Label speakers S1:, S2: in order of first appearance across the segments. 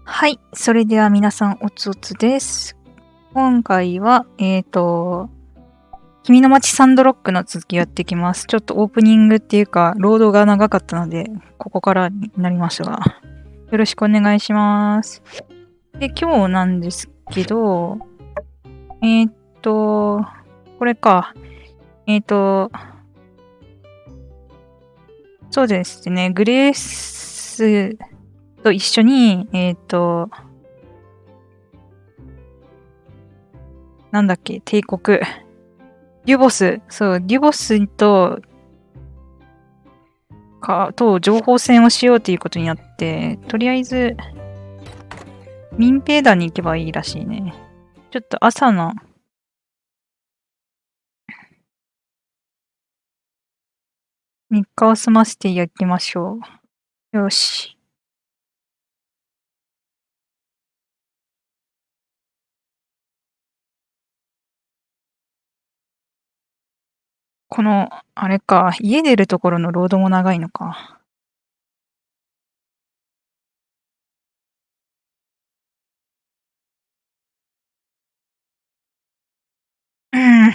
S1: はい。それでは皆さん、おつおつです。今回は、君のまちサンドロックの続きやっていきます。ちょっとオープニングっていうか、ロードが長かったので、ここからになりますが、よろしくお願いします。で、今日なんですけど、これか。そうですね、グレースと一緒に、なんだっけ、帝国。デュボス、そう、デュボスと情報戦をしようということになって、とりあえず、民兵団に行けばいいらしいね。ちょっと朝の、日課を済ませてやきましょう。よし。この、あれか、家出るところのロードも長いのか。うん。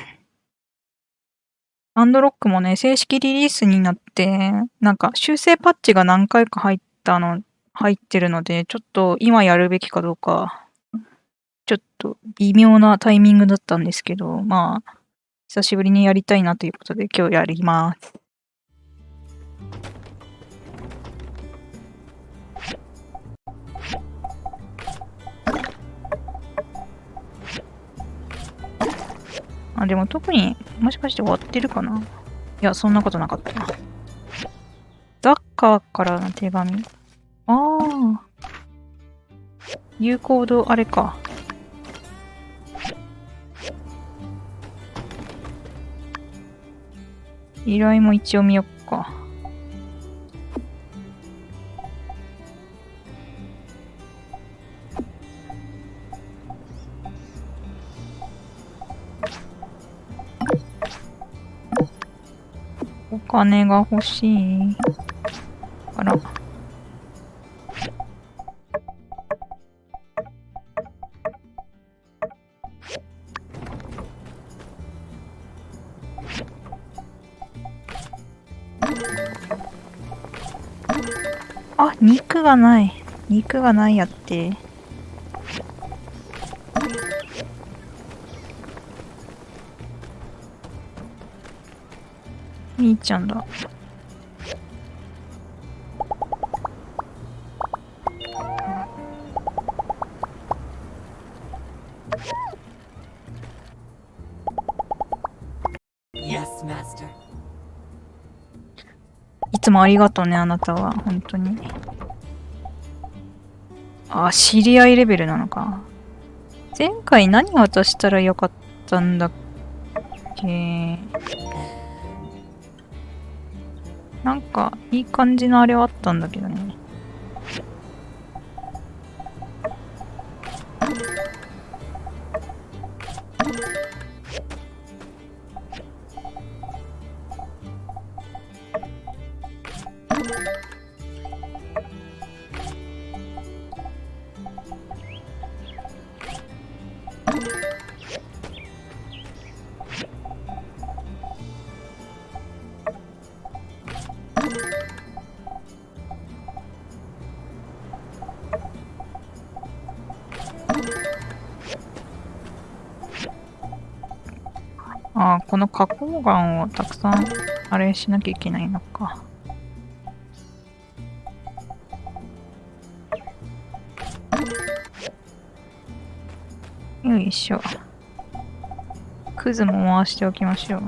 S1: サンドロックもね、正式リリースになって、なんか修正パッチが何回か入ってるので、ちょっと今やるべきかどうか、ちょっと微妙なタイミングだったんですけど、まあ、久しぶりにやりたいなということで今日やります。あ、でも特に、もしかして終わってるかな？いや、そんなことなかったな。ザッカーからの手紙。ああ。有効度あれか。依頼も一応見よっか。お金が欲しい。あら。あ、肉がない。肉がないやって。みーちゃんだ。いつもありがとうね、あなたは。本当に。あ、知り合いレベルなのか。前回何渡したらよかったんだっけ？なんか、いい感じのあれはあったんだけどね。ああ、この花崗岩をたくさん、あれしなきゃいけないのか。よいしょ。クズも回しておきましょう。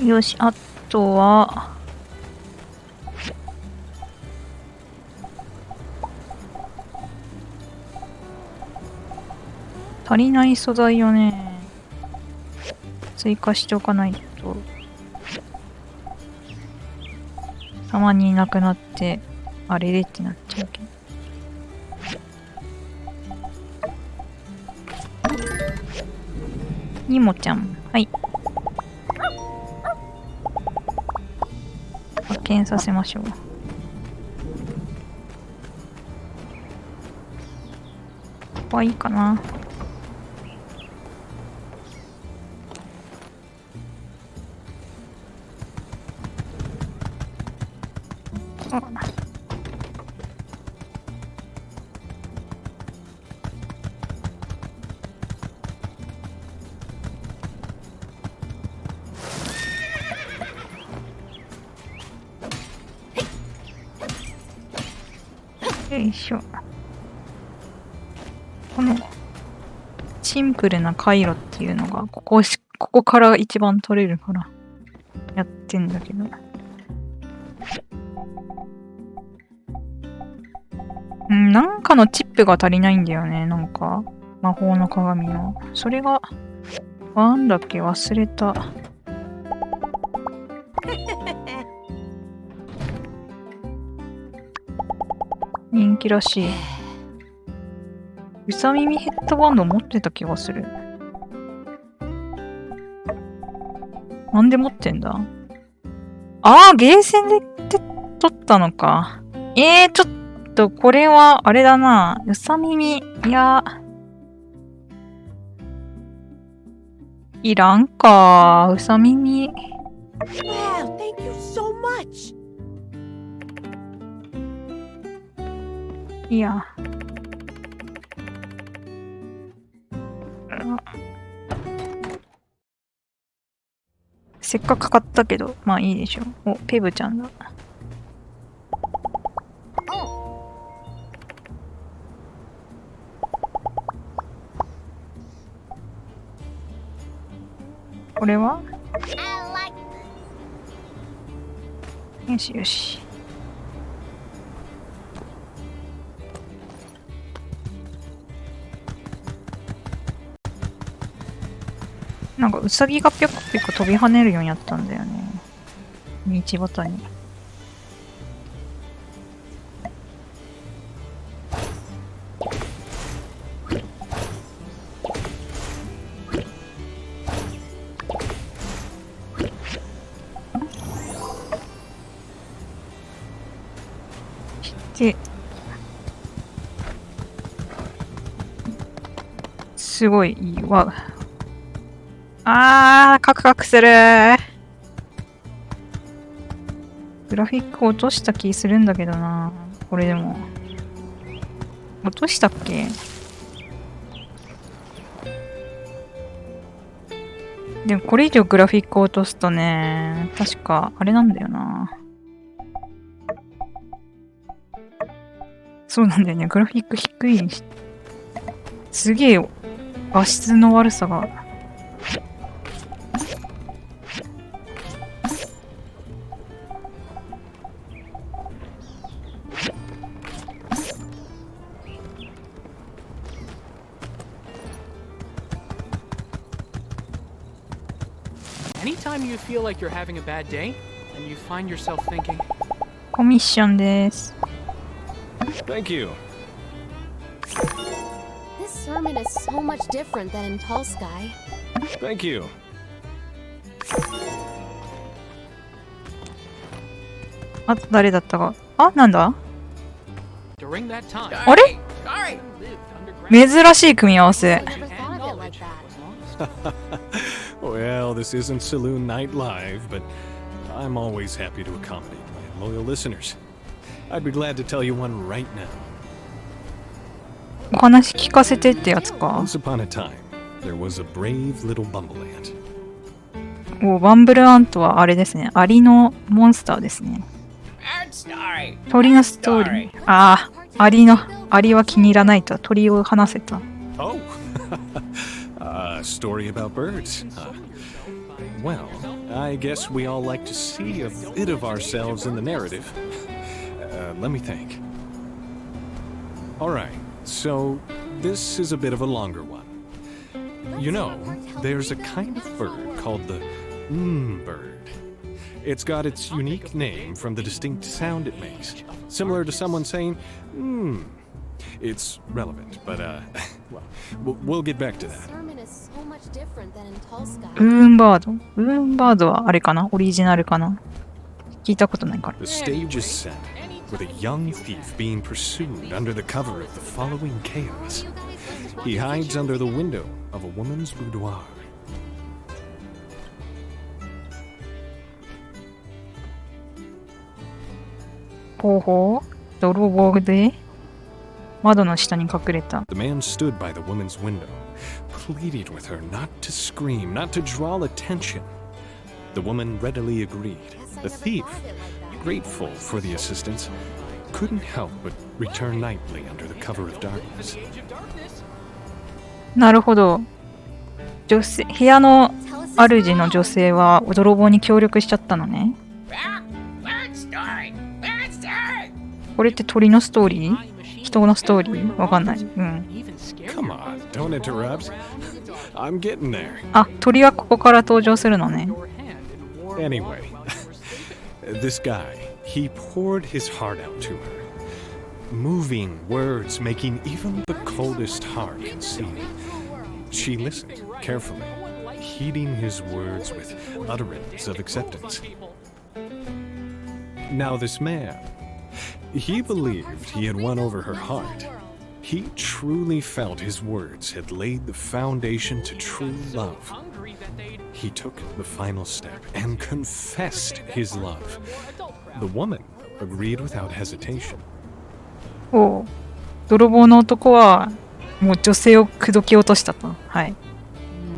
S1: よし、あとは、足りない素材をね、追加しておかないと、たまにいなくなって、あれれってなっちゃうけど。ニモちゃん、はい。発見させましょう。ここはいいかな。よいしょ。このシンプルな回路っていうのがここから一番取れるからやってんだけど、なんかのチップが足りないんだよね。なんか魔法の鏡のそれがなんだっけ、忘れた。人気らしい。うさ耳ヘッドバンド持ってた気がする。なんで持ってんだ。ああ、ゲーセンで撮ったのか。ちょっとこれはあれだな。うさ耳、いやいらんか。うさ耳。
S2: Wow, thank you so much.
S1: いや。せっかく買ったけど、まあいいでしょう。お、ペブちゃんだ。これはよしよし。なんかウサギがぴょこぴょこ飛び跳ねるようになったんだよね。道端に。すごいいいわ。カクカクするー。グラフィック落とした気するんだけどな。これでも。落としたっけ？でもこれ以上グラフィック落とすとね、確かあれなんだよな。そうなんだよね。グラフィック低いし。すげえ画質の悪さが。
S3: Anytime you feel like you're having a bad day and you find yourself thinking,
S1: コミッションです。
S4: Thank you.
S2: This sermon is so much different than in Tall Sky.
S4: Thank you.
S1: あと誰だったか。あ、なんだ？
S3: during that time,
S1: あれ？
S3: I lived underground.
S1: 珍しい組み合わせ。
S2: I never thought of it like that.
S4: Well, this isn't Saloon Night Live, but I'm always happy to accommodate my loyal listeners. I'd be glad to tell you one right now.
S1: お話聞かせてってやつか。
S4: Once upon a time, there was a brave little bumble ant.
S1: お、バンブルアントはあれですね。アリのモンスターですね。鳥のストーリー。ああ、アリは気に入らないと鳥を話せた。
S4: Oh, a story about birds. Well, I guess we all like to see a bit of ourselves in the narrative. Let me think. All right, so this is a bit of a longer one. You know, there's a kind of bird called the bird. It's got its unique name from the distinct sound it makes, similar to someone saying, It's relevant, but, well, we'll get back to that.
S2: Sermon is so much different than in Tolsky.
S1: ウーンバード。ウーンバードはあれかな、オリジナルかな、聞いたことないから。
S4: The stage is set with a young thief being pursued under the cover of the following chaos. He hides under the window of a woman's boudoir.
S1: ほうほう、泥棒で窓の下に隠れた。
S4: The man stood by the woman's window, pleaded with her not to scream, not to draw attention. The woman readily agreed. The thief, grateful for the assistance, couldn't help but return nightly under the cover of darkness.
S1: なるほど。部屋の主の女性は泥棒に協力しちゃったのね。これって鳥のストーリー？人のストーリー？わかんない。うん。
S4: Come on, don't interrupt. I'm getting there.
S1: あ、鳥はここから登場するのね。
S4: Anyway, this guy, he poured his heart out to her. Moving words making even the coldest heart concede. She listened carefully, heeding his words with utterance of acceptance. Now this man, he believed he had won over her heart. He truly felt his words had laid the foundation to true love. He took the final step and confessed his love. The woman agreed without hesitation.
S1: おう、泥棒の男はもう女性を口説き落としたと。はい。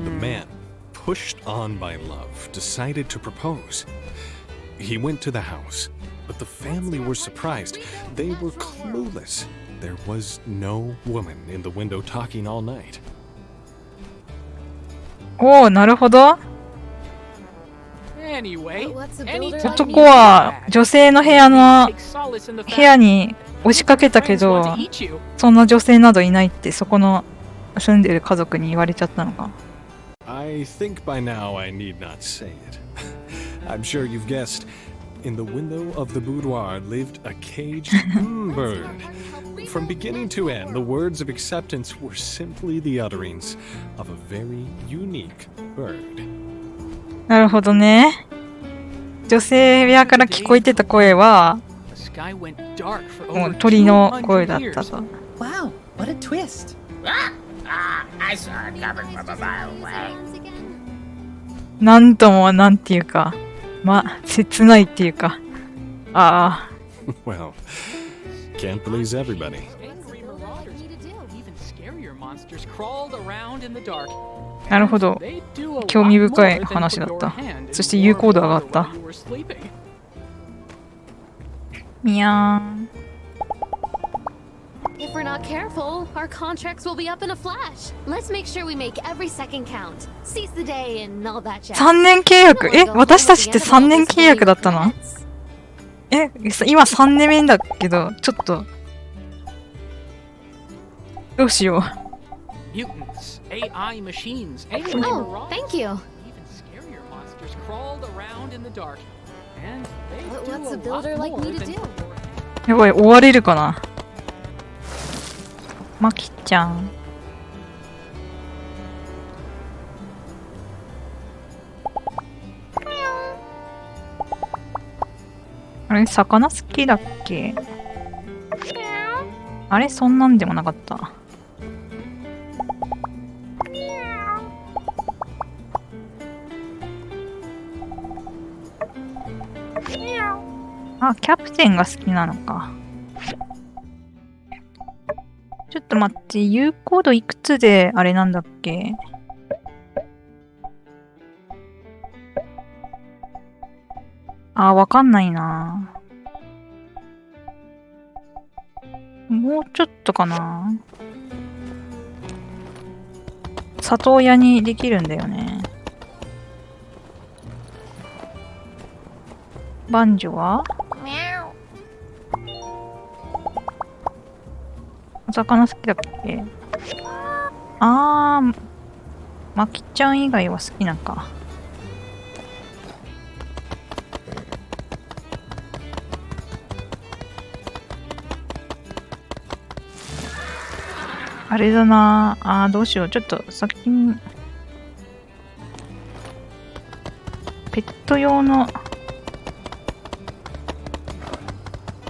S4: The man, pushed on by love, decided to propose. He went to the house, but the family were surprised. They were clueless. There was no woman in the window talking all night.
S1: おお、なるほど。
S3: Anyway,
S2: What's a builder like
S1: 男
S2: me?
S1: は女性の部屋に押しかけたけど、そんな女性などいないってそこの住んでる家族に言われちゃったのか。
S4: I think by now I need not say it. I'm sure you've guessed. In the window of the boudoir lived a caged bird. From beginning to end, the words of acceptance were simply the utterings of a very unique bird.
S1: なるほどね。女性部屋から聞こえてた声はもう鳥の声だったと。
S5: Wow, what a twist.
S6: I saw it coming from a mile away.
S1: なんともなんていうか、切ないっていうか、ああ。
S4: Well, can't please everybody.
S3: Even scarier monsters crawled around in the dark.
S1: なるほど。興味深い話だった。そして有効度上がった。みやーん。
S2: If we're not careful, our contracts will be up in a flash. Let's make sure we make every second count. Seize the day and all that jazz.
S1: 3年契約？私たちって3年契約だったの？今3年目だけど、ちょっとどうしよう。
S3: Mutants, AI machines, alien
S2: Oh, thank you.
S3: Even scarier monsters crawled around in the dark. And they do
S2: What's a
S3: a lot
S2: builder like
S3: more
S2: me to
S3: than
S2: do?
S1: やばい、終われるかな。まきちゃん。あれ、魚好きだっけ？あれ、そんなんでもなかった。あ、キャプテンが好きなのか。ちょっと待って、有効度いくつであれなんだっけ？あ、わかんないな。もうちょっとかな。里親にできるんだよね。バンジョは？お魚好きだっけ？あー、まきちゃん以外は好きなんか。あれだなあ。どうしよう。ちょっと先にペット用の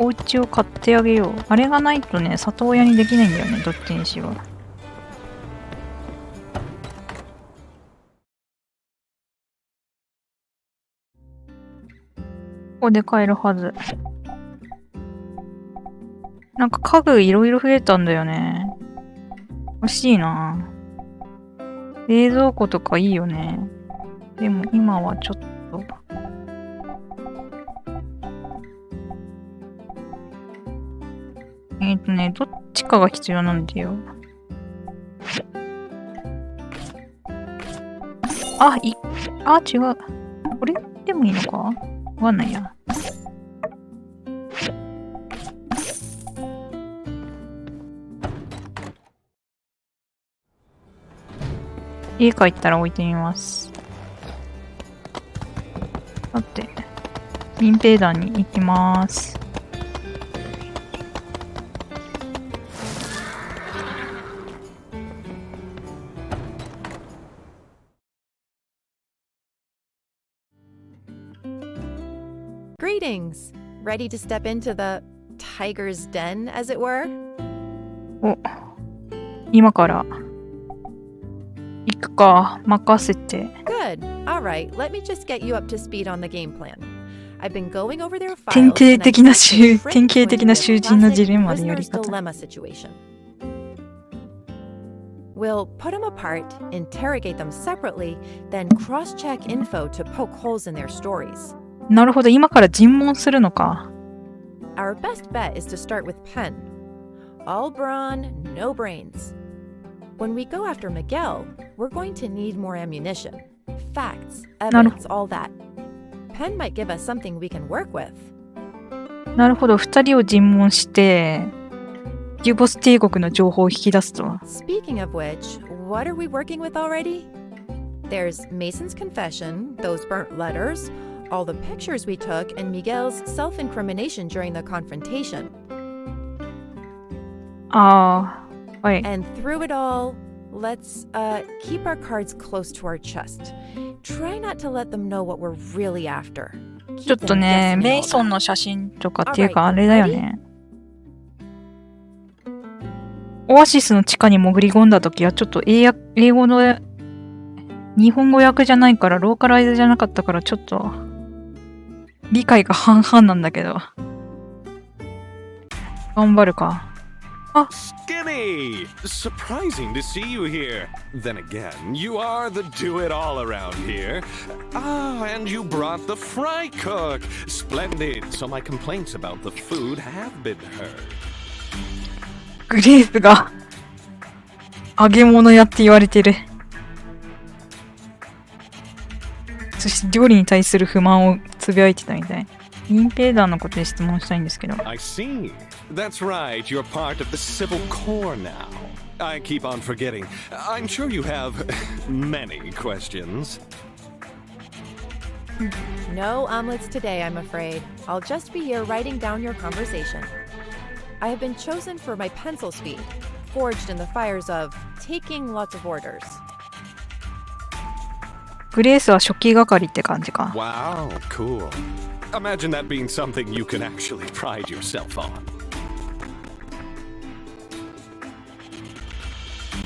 S1: お家を買ってあげよう。あれがないとね、里親にできないんだよね、どっちにしろ。ここで買えるはず。なんか家具いろいろ増えたんだよね。欲しいな。冷蔵庫とかいいよね。でも今はちょっと。どっちかが必要なんだよ。違う。これでもいいのかわかんないや。家帰ったら置いてみます。さて、民兵団に行きます。
S7: Greetings! Ready to step into the tiger's den, as it were?
S1: お、今から行くか。任せて。
S7: Good. All right, let me just get you up to speed on the game plan. I've been going over their
S1: 典
S7: files
S1: 型的な典型的な囚人のジレンマでやり
S7: prisoner's
S1: 方。
S7: dilemma situation. We'll put them apart, interrogate them separately, then cross-check info to poke holes in their stories.
S1: なるほど、今から尋問するのか。
S7: Our best bet is to start with Pen. All brawn, no brains. When we go after Miguel, we're going to need more ammunition. Facts, evidence, all that. Pen might give us something we can work with.
S1: なるほど、二人を尋問して、デュボス帝国の情報を引き出すと。
S7: Speaking of which, what are we working with already? There's Mason's confession, those burnt letters, all the pictures we took, and Miguel's self-incrimination during the confrontation.
S1: はい。
S7: And through it all, let's keep our cards close to our chest. Try not to let them know what we're really after.
S1: ちょっとね、メイソンの写真とかっていうかあれだよね。オアシスの地下に潜り込んだときはちょっと英語の日本語訳じゃないからローカライズじゃなかったからちょっと理解が半々なんだけど。頑張るか。
S4: Skinny! Surprising to see you here. Then again, you are the do-it-all around here. Ah, and you brought the fry cook. Splendid. So my complaints about the food have been heard.
S1: グレープが揚げ物屋って言われてる。そして料理に対する不満をつぶやいてたみたい。インペーダーのことで質問したいんですけど。
S4: I see. That's right. You're part of the civil corps now. I keep on forgetting. I'm sure you have many questions.
S7: No omelets today, I'm afraid. I'll just be here writing down your conversation. I have been chosen for my pencil speed, forged in the fires of taking lots of orders.
S1: グレースは初期係って感じか。
S4: Wow, cool. Imagine that being something you can actually pride yourself on.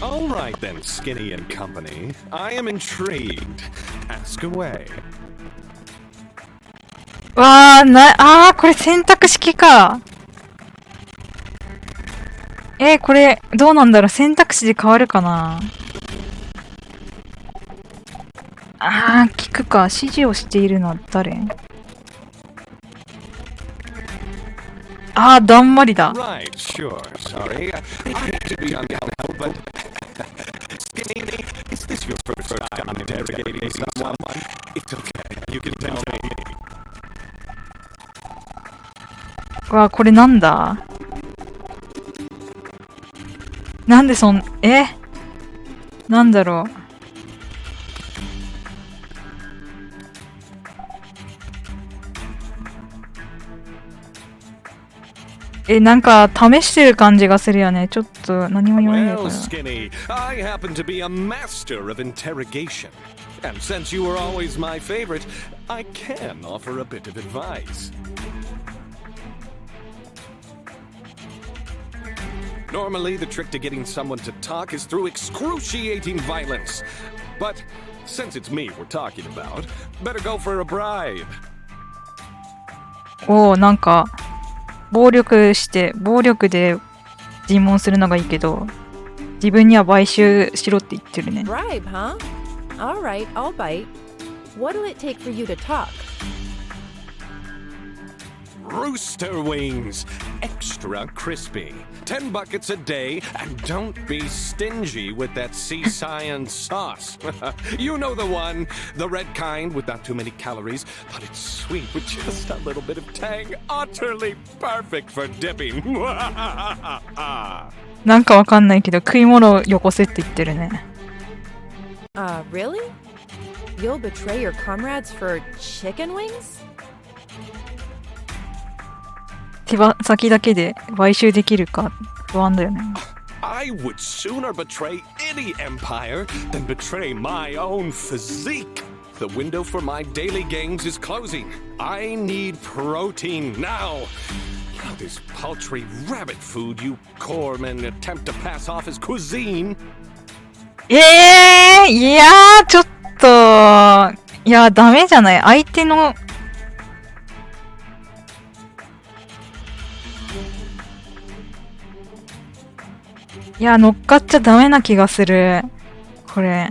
S4: All right then, Skinny and Company. I am intrigued. Ask away.
S1: これ選択式か。これどうなんだろう。選択肢で変わるかな。聞くか。指示をしているのは誰？だんまりだ。
S4: Right, sure. Sorry. I hate to be unhelpful, but Skinny, is this your first time interrogating someone? It's okay. You can tell me.
S1: これなんだ？なんでなんだろう。なんか試してる感じがするよね。ちょっと何も言わないか
S4: Well,
S1: ら。
S4: Skinny, I happen to be a master of interrogation. And since you were always my favorite, I can offer a bit of advice. Normally, the trick to getting someone to talk is through excruciating violence. But since it's me we're talking about, better go for a bribe.
S1: おお、なんか暴力で尋問するのがいいけど、自分には買収しろって言ってるね。
S7: Bribe, huh? All right, I'll bite. What'll it take for you to talk?
S4: Rooster wings, extra crispy. 10 buckets a day, and don't be stingy with that sea science sauce. You know the one, the red kind with not too many calories, but it's sweet with just a little bit of tang. Utterly perfect for dipping.
S1: なんかわかんないけど食い物をよこせって言ってるね。
S7: Really? You'll betray your comrades for chicken wings?
S1: 手羽先だけで買収できるか不安だよね。
S4: I would sooner betray any empire than betray my own physique. The window for my daily gains is closing. I need protein now. Now, this paltry rabbit food you corpsmen attempt to pass off as cuisine.
S1: いやーちょっといやダメじゃない。相手のいや乗っかっちゃダメな気がするこれ。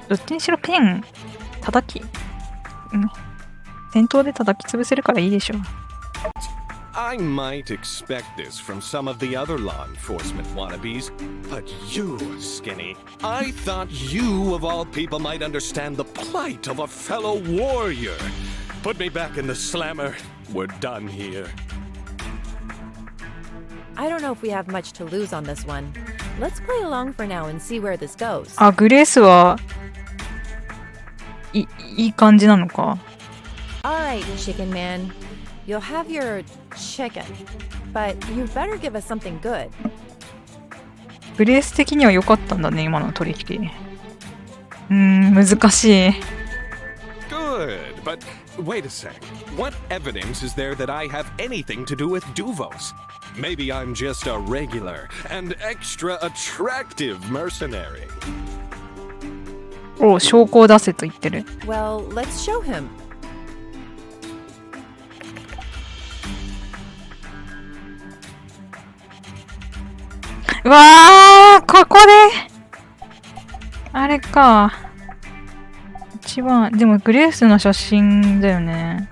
S1: どっちにしろペン叩き、戦闘で叩き潰せるからいいでしょ。
S4: I might expect this from some of the other law enforcement wannabes, but you, Skinny, I thought you of all people might understand the plight of a fellow warrior. Put me back in the slammer. We're done here.
S7: I don't know if we have much to lose on this one. Let's play along for now and see where this goes.
S1: あ、グレースはいい感じなのか。
S7: Alright, chicken man. You'll have your chicken, but you better give us something good.
S1: グレース的には良かったんだね、今の取引。難しい。
S4: Good, but wait a sec. What evidence is there that I have anything to do with Duvos? Maybe I'm just a regular and extra attractive mercenary.
S1: お、証拠を出せと言ってる。
S7: Well, let's show him.
S1: うわー、ここであれか。一番でもグレースの写真だよね。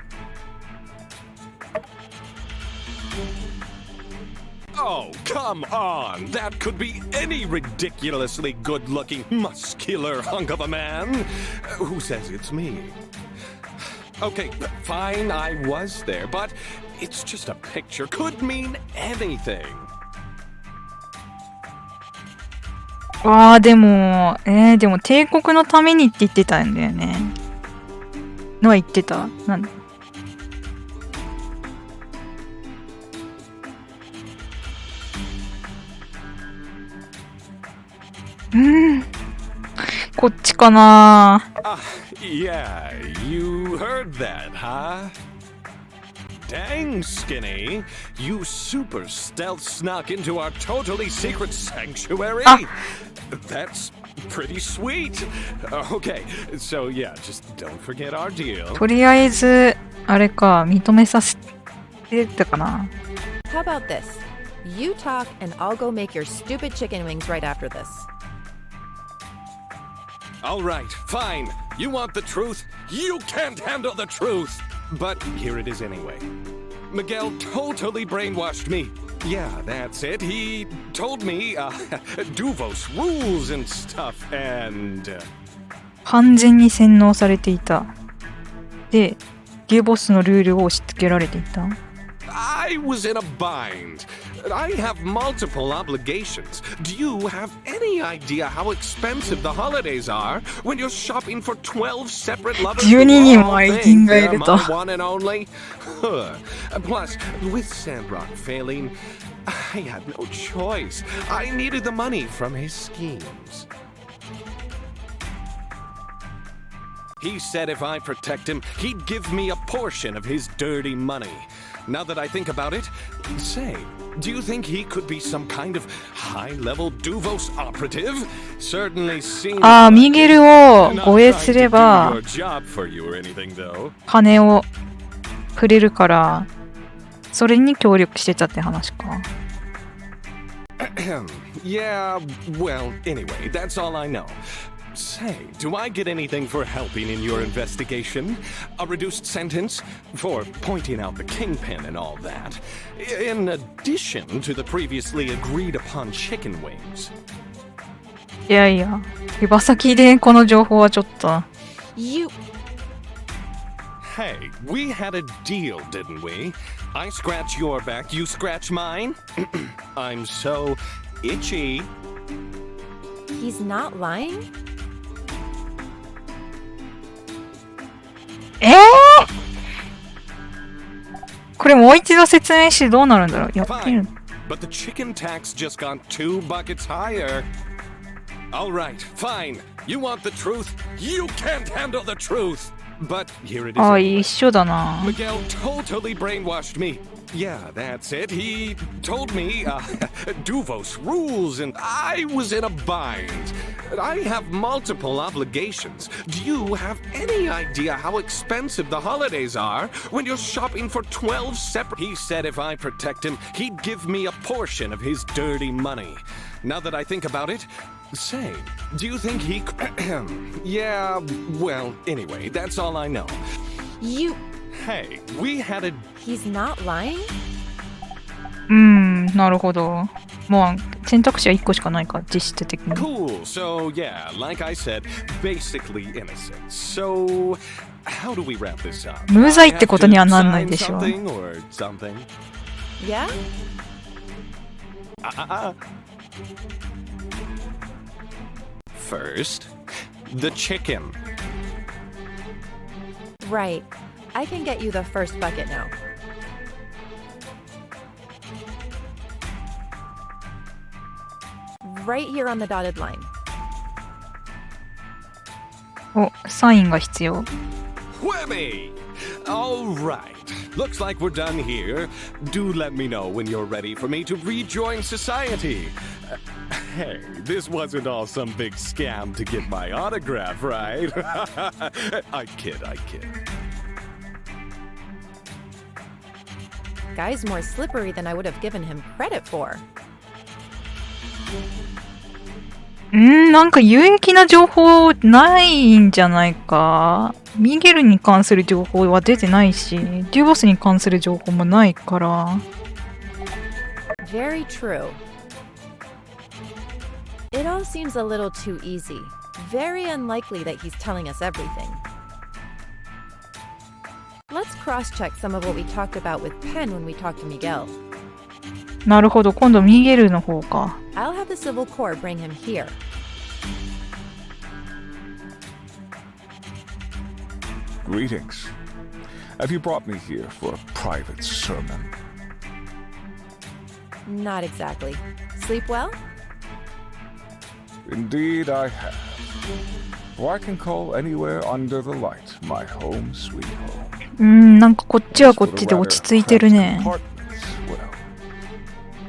S4: Oh, come on! That could be any ridiculously good-looking, muscular hunk of a man. Who says it's me? Okay, fine, I was there, but it's just a picture. Could mean anything.
S1: わあでもでも帝国のためにって言ってたんだよね。のは言ってた。なんだ。こっちかな。
S4: Yeah, you heard that, huh? Dang, Skinny, you super stealth snuck into our totally secret sanctuary. That's pretty sweet. Okay, so yeah, just don't forget our deal.
S1: とりあえずあれか認めさせてたかな。
S7: How about this? You talk and I'll go make your stupid chicken wings right after this.
S4: All right, fine. You want the truth? You can't handle the truth. But here it is anyway. Miguel totally brainwashed me. Yeah, that's it. He told me Duvos rules and stuff, and
S1: 完全に洗脳されていた。で、ゲーボスのルールを押し付けられていた。
S4: I was in a bind. I have multiple obligations. Do you have any idea how expensive the holidays are when you're shopping for 12 separate lovers?
S1: 12人も愛人がいると。
S4: One and only. Plus, with Sandrock failing, I had no choice. I needed the money from his schemes. He said if I protect him, he'd give me a portion of his dirty money. Now that I think about it, say, do you think he could be some kind of high-level Duvos operative? Certainly seems
S1: ああ、ミゲルを
S4: Not
S1: 護衛
S4: trying
S1: す
S4: to
S1: れ
S4: do
S1: ば
S4: your job for you or anything, though.
S1: 金をくれるから、それに協力してたって話か。
S4: Yeah, well, anyway, that's all I know. Say, do I get anything for helping in your investigation? A reduced sentence for pointing out the kingpin and all that, in addition to the previously agreed upon chicken wings.
S1: いやいや、手羽先でこの情報はちょっと。
S7: You.
S4: Hey, we had a deal, didn't we? I scratch your back, you scratch mine? I'm so itchy.
S7: He's not lying?
S1: これもう一度説明してどうなるんだろう。やってる
S4: Fine, but the chicken tax just got 2 buckets higher. All right, fine. You want the truth? You can't handle the truth. But here it is.
S1: ああ、
S4: anyway.
S1: 一緒だな。
S4: Miguel totally brainwashed me. Yeah, that's it. He told me Duvos rules and I was in a bind. I have multiple obligations. Do you have any idea how expensive the holidays are when you're shopping for 12 separate... He said if I protect him, he'd give me a portion of his dirty money. Now that I think about it, say, do you think he... Yeah, well, anyway, that's all I know.
S7: You.
S4: Hey, we had a...
S7: He's not lying?
S1: なるほど。もう選択肢は1個しかないか、実質的に。
S4: Cool. So, yeah, like I said, basically innocent. So, how do we wrap this up?
S1: 無罪ってことにはなんないでしょう。
S4: Something or something?
S7: Yeah?
S4: First, the chicken.
S7: Right. I can get you the first bucket now. Right here on the dotted line.
S1: お、サインが必要。
S4: Whammy! All right. Looks like we're done here. Do let me know when you're ready for me to rejoin society. Hey, this wasn't all some big scam to get my autograph, right? I kid.
S7: Guy's more slippery than I would have given him credit for.
S1: なんか有益な情報ないんじゃないか。ミゲルに関する情報は出てないし、デュボスに関する情報もないから。
S7: Very true. It all seems a little too easy. Very unlikely that he's telling us everything. Let's cross-check some of what we talked about with Penn when we talked to Miguel.
S1: なるほど、今度ミゲルの方か。
S7: I'll have the Civil Corps bring him here.
S8: Greetings. Have you brought me here for a private sermon?
S7: Not exactly. Sleep well?
S8: Indeed, I have. For I can call anywhere under the light my home sweet home.
S1: なんかこっちはこっちで落ち着いてるね。
S8: Well,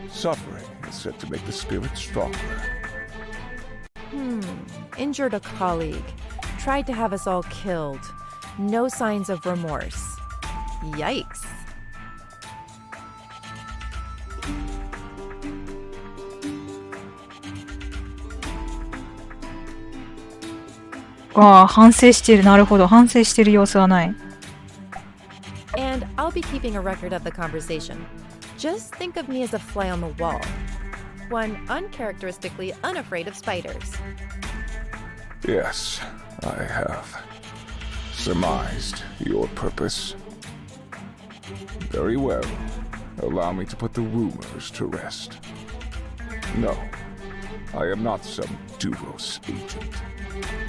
S8: suffering is said to make the spirit stronger.
S7: Injured a colleague. Tried to have us all killed. No signs of remorse. Yikes.
S1: わあ、反省してる。なるほど、反省してる様子はない。
S7: And I'll be keeping a record of the conversation. Just think of me as a fly on the wall. One uncharacteristically unafraid of spiders.
S8: Yes, I have surmised your purpose. Very well. allow me to put the rumors to rest. No, I am not some Duvos agent.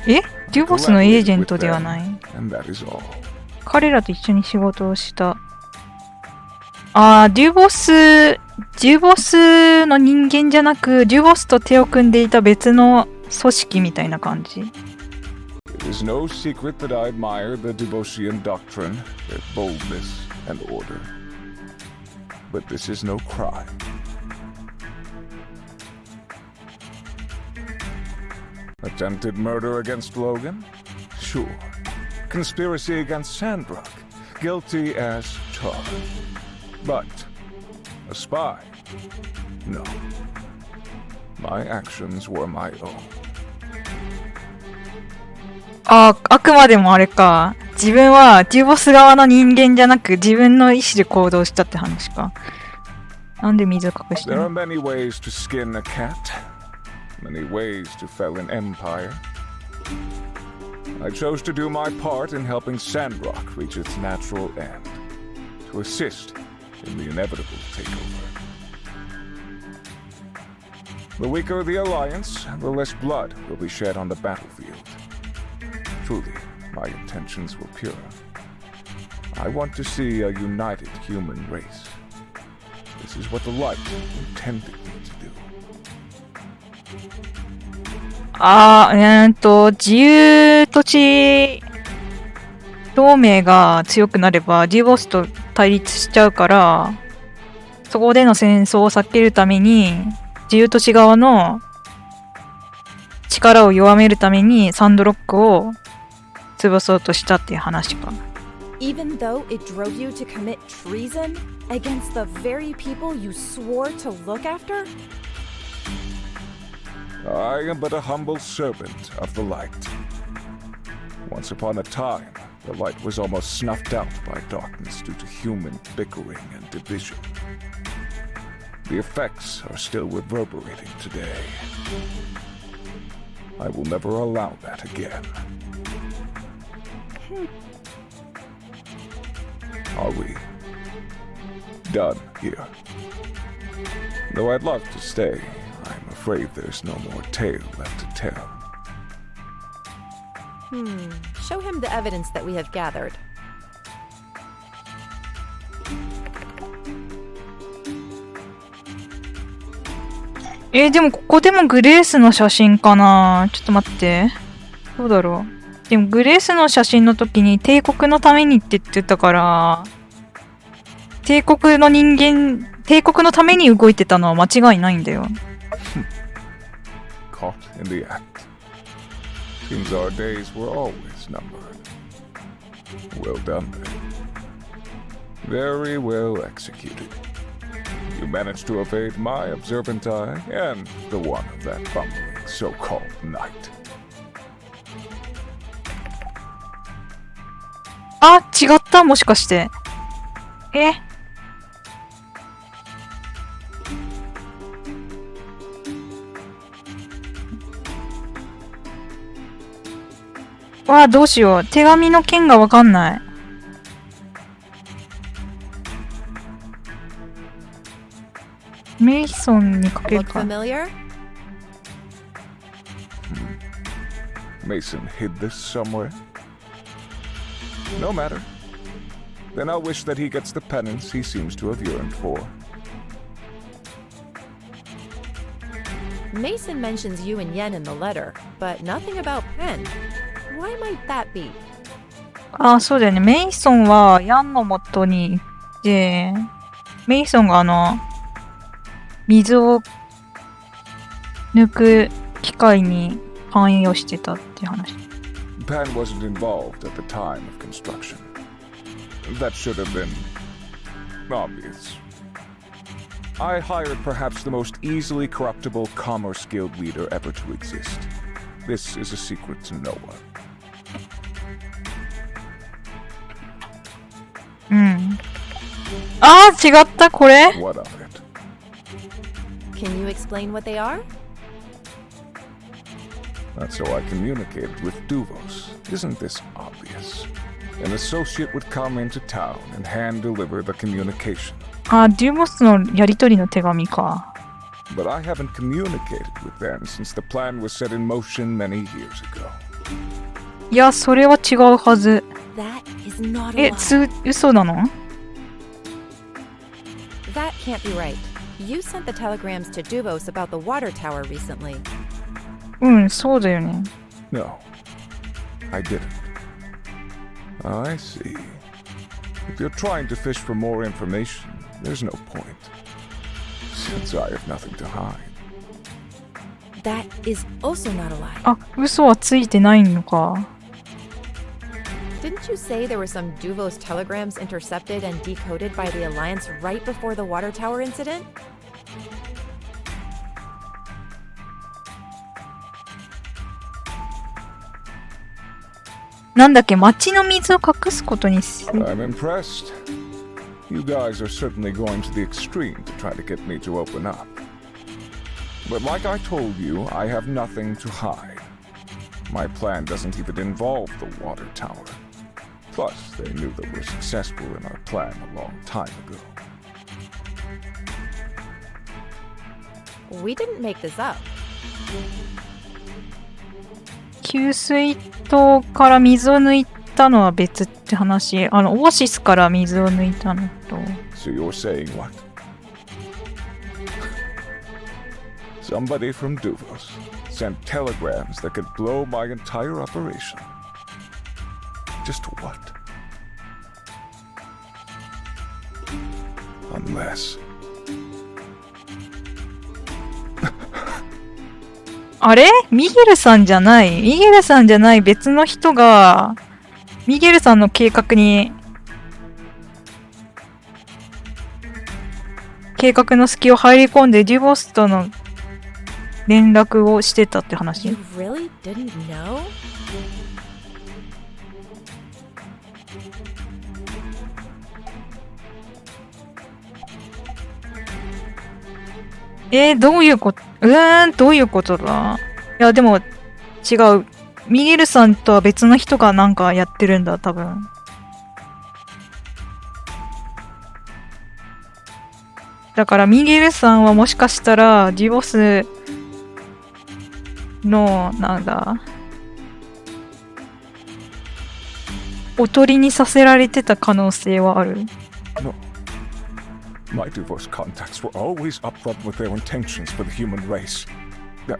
S1: え？デュボスのエージェントではない。
S8: And that is all.
S1: 彼らと一緒に仕事をした。ああ、デュボスの人間じゃなく、デュボスと手を組んでいた別の組織みたいな感じ。
S8: It is no secret that I admire the Duvosian doctrine, their boldness and order. But this is no crime. Attempted murder against Logan? Sure. Conspiracy against Sandrock? Guilty as charged. But a spy? No. My actions were my own.
S1: あくまでもあれか。自分はデュボス側の人間じゃなく自分の意思で行動したって話か。なんで水を隠してる
S8: There are many ways to skin a cat. Many ways to fell an empire. I chose to do my part in helping Sandrock reach its natural end. To assist in the inevitable takeover. The weaker the alliance, the less blood will be shed on the battlefield. Truly, my intentions were pure. I want to see a united human race. This is what the light intended me to do.
S1: 自由土地同盟が強くなればデュボスと対立しちゃうから、そこでの戦争を避けるために自由土地側の力を弱めるためにサンドロックを潰そうとしたっていう話か。
S7: Even though it drove you to commit treason against the very people you swore to look after?
S8: I am but a humble servant of the light. Once upon a time, the light was almost snuffed out by darkness due to human bickering and division. The effects are still reverberating today. I will never allow that again. Are we done here? Though I'd love to stay, I'm afraid there's no more tale left to tell.
S7: Show him the evidence that we have gathered.
S1: でもここでもグレースの写真かな。ちょっと待って。どうだろう。でもグレースの写真の時に帝国のためにって言ってたから、帝国のために動いてたのは間違いないんだよ。
S8: Caught in the act. Seems our days were always numbered. Well done, then. Very well executed. You managed to evade my observant eye and the one of that bumbling so-called knight.
S1: 違ったもしかして。どうしよう。手紙の件がわかんない。メイソンにかける
S7: Look
S1: か。
S7: familiar?
S8: Mason hid this somewhere? No matter. Then I'll wish that he gets the penance he seems to have yearned for.
S7: Mason mentions you and Yen in the letter, but nothing about Pen. Why might that be?
S1: そうだよね。メイソンはヤンの元に行って、メイソンが水を抜く機械に関与してたって話。
S8: Pan wasn't involved at the time of construction. That should have been obvious. I hired perhaps the most easily corruptible commerce guild leader ever to exist. This is a secret to no one.
S1: 違ったこれ
S8: What of it?
S7: Can you explain what they are?
S8: That's how I communicated with Duvos. Isn't this obvious? An associate would come into town and hand deliver the communication.
S1: あ、デュボスのやりとりの手紙か。
S8: But I haven't communicated with them since the plan was set in motion many years ago.
S1: いや、それは違うはず。
S7: That is not a
S1: え、
S7: lie.
S1: 嘘なの？
S7: That can't be right. You sent the telegrams to Duvos about the water tower recently.
S1: うん、そうだよね。
S8: No, I didn't. I see. If you're trying to fish for more information, there's no point. Since I have nothing to hide.
S7: That is also not a lie.
S1: あ、嘘はついてないのか。
S7: Didn't you say there were some Duvos telegrams intercepted and decoded by the Alliance right before the water tower incident?
S1: なんだっけ、町の水を隠すことにする。
S8: I'm impressed. You guys are certainly going to the extreme to try to get me to open up. But like I told you, I have nothing to hide. My plan doesn't even involve the water tower. Plus, they knew that we're successful in our plan a long time ago.
S7: We didn't make this up.
S1: 給水塔から水を抜いたのは別って話。オアシスから水を抜いたのと。
S8: So you're saying what? Somebody from Duvos sent telegrams that could blow my entire operation. Just what? Unless...
S1: あれ？ミゲルさんじゃない。ミゲルさんじゃない別の人が、ミゲルさんの計画の隙を入り込んでデュボスとの連絡をしてたって話。
S7: You really didn't know?
S1: どういうこと？どういうことだ？いや、でも、違う。ミゲルさんとは別の人がなんかやってるんだ、多分。だから、ミゲルさんはもしかしたら、デュボスの、なんだ、おとりにさせられてた可能性はある。
S8: No. My Duvos contacts were always upfront with their intentions for the human race. I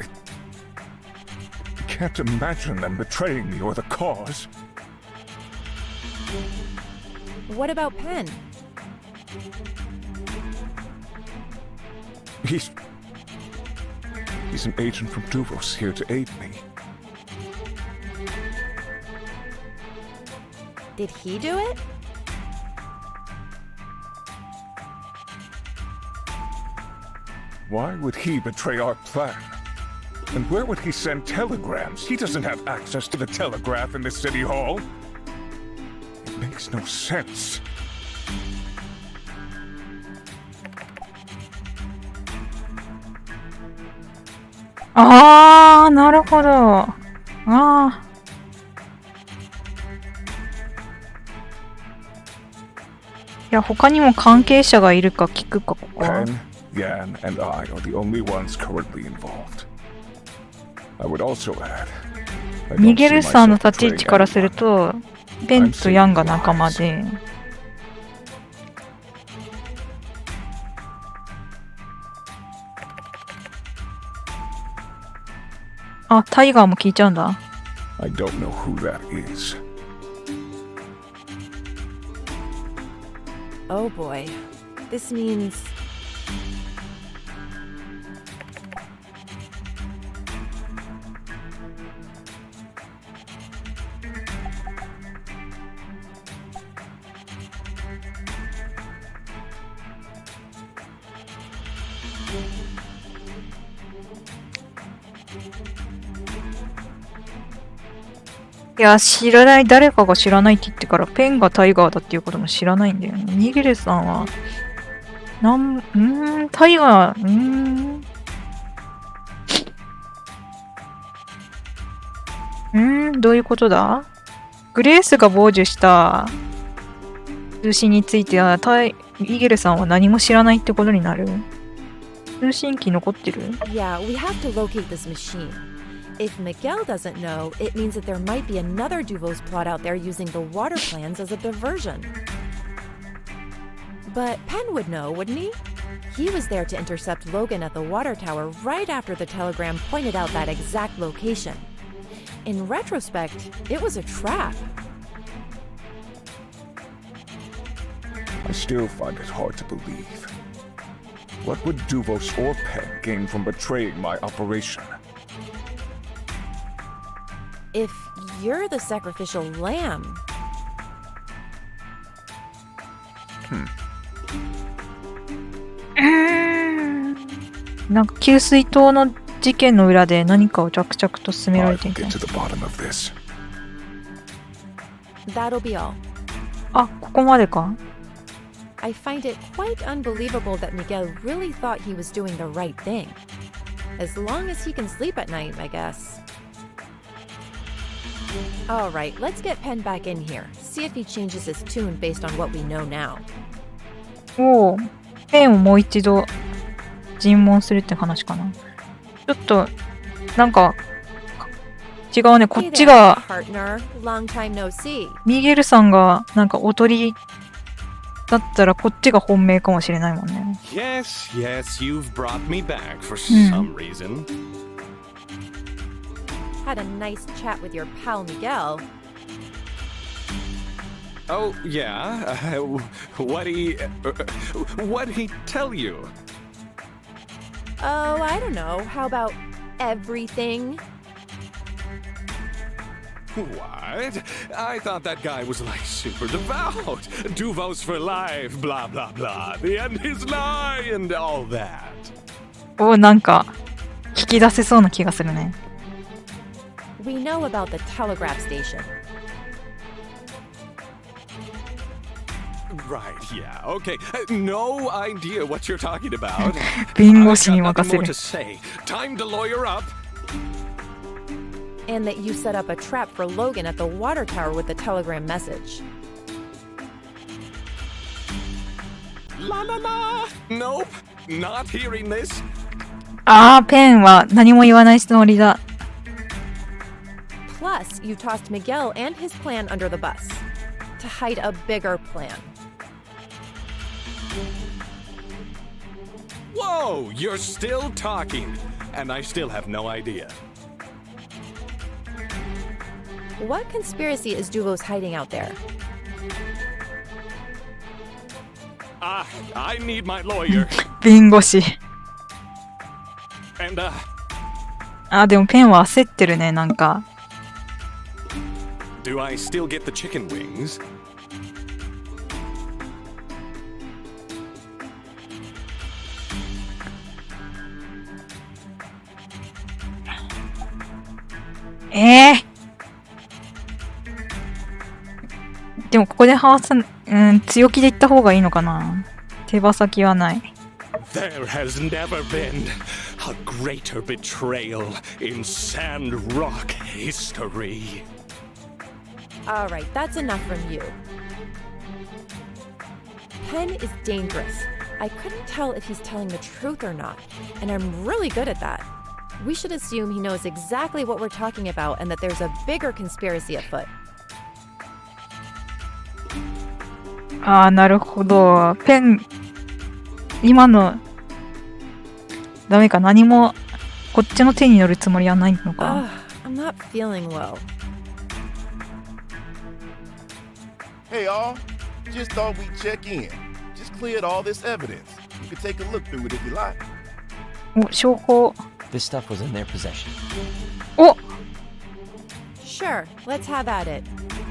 S8: can't imagine them betraying me or the cause.
S7: What about Penn?
S8: He's an agent from Duvos here to aid me.
S7: Did he do it?
S8: Why would he betray our plan? And where would he send telegrams? He doesn't have access to the telegraph in the city hall. It makes no sense.
S1: Ah, なるほど。いや、他にも関係者がいるか聞くか、ここは。
S8: Yan and I are the only ones currently involved. I would also add,
S1: ミゲルさんの立ち位置からすると、ベンとヤンが仲間で、あ、タイガーも聞いちゃうんだ。
S8: I don't know who that is.
S7: Oh boy. This means...
S1: いや、知らない、誰かが知らないって言ってから、ペンがタイガーだっていうことも知らないんだよね。ミゲルさんは、タイガー、どういうことだ？グレースが傍受した通信については、ミゲルさんは何も知らないってことになる。通信機残ってる？
S7: Yeah, we have to locate this machine. If Miguel doesn't know, it means that there might be another Duvos plot out there using the water plans as a diversion. But Penn would know, wouldn't he? He was there to intercept Logan at the water tower right after the telegram pointed out that exact location. In retrospect, it was a trap.
S8: I still find it hard to believe. What would Duvos or Penn gain from betraying my operation?
S7: If you're the sacrificial lamb.
S1: なんか給水塔の事件の裏で何かを着々と進められ
S8: I'll
S1: ていた。
S8: get to the bottom of this.
S7: That'll be all.
S1: あ、ここまでか。
S7: I find it quite unbelievable that Miguel really thought he was doing the right thing. As long as he can sleep at night, I guess. All right, let's get Penn back in here. See if he changes his tune based on what we know now.
S1: おお、ペンをもう一度尋問するって話かな。ちょっとなんか違うね。こっち
S7: Hey there,
S1: が
S7: partner. Long time no see.
S1: ミゲルさんがなんかおとりだったらこっちが本命かもしれないもんね。
S4: Yes, yes, you've brought me back for some reason.
S7: Had a nice chat with your pal Miguel.
S4: Oh, yeah. What'd he tell you?
S7: Oh, I don't know. How about everything?
S4: What? I thought that guy was like super devout. Duvos for life, blah, blah, blah. The end is nigh and all that.
S1: お、なんか聞き出せそうな気がするね。
S7: We know about the telegraph station.
S4: Right, yeah, okay. No idea what you're talking about.
S1: 弁護士に
S4: I've got
S1: 任せ
S4: nothing more
S1: る
S4: to。say. Time to lawyer up.
S7: And that you set up a trap for Logan at the water tower with the telegram message.
S4: La la la. Nope, not hearing this.
S1: ああ、ペンは何も言わないつもりだ。
S7: Plus, you tossed Miguel and his plan under the bus to hide a bigger plan.
S4: Whoa, you're still talking, and I still have no idea.
S7: What conspiracy is Duvos hiding out there?
S4: I need my lawyer.
S1: 弁護士。
S4: And,
S1: あ、でもペンは焦ってるね、なんか。
S4: do I still get the chicken wings? ?
S1: でもここで話す、強気で言った方がいいのかな。手羽先はない。
S4: There has never been a greater betrayal in Sandrock history.
S7: All right, that's enough from you. Penn is dangerous. I couldn't tell if he's telling the truth or not, and I'm really good at that. We should assume he knows exactly what we're talking about and that there's a bigger conspiracy afoot.
S1: ああ、なるほど。ペン、今の、ダメか、何も、こっちの手に乗るつもりはないのか。
S7: I'm not feeling well.
S9: Hey, all. Just thought we'd check in. Just cleared all this evidence. You could take a look through it if you like.
S1: お、証拠。
S5: This stuff was in their possession.
S1: お
S7: Sure, let's have at it.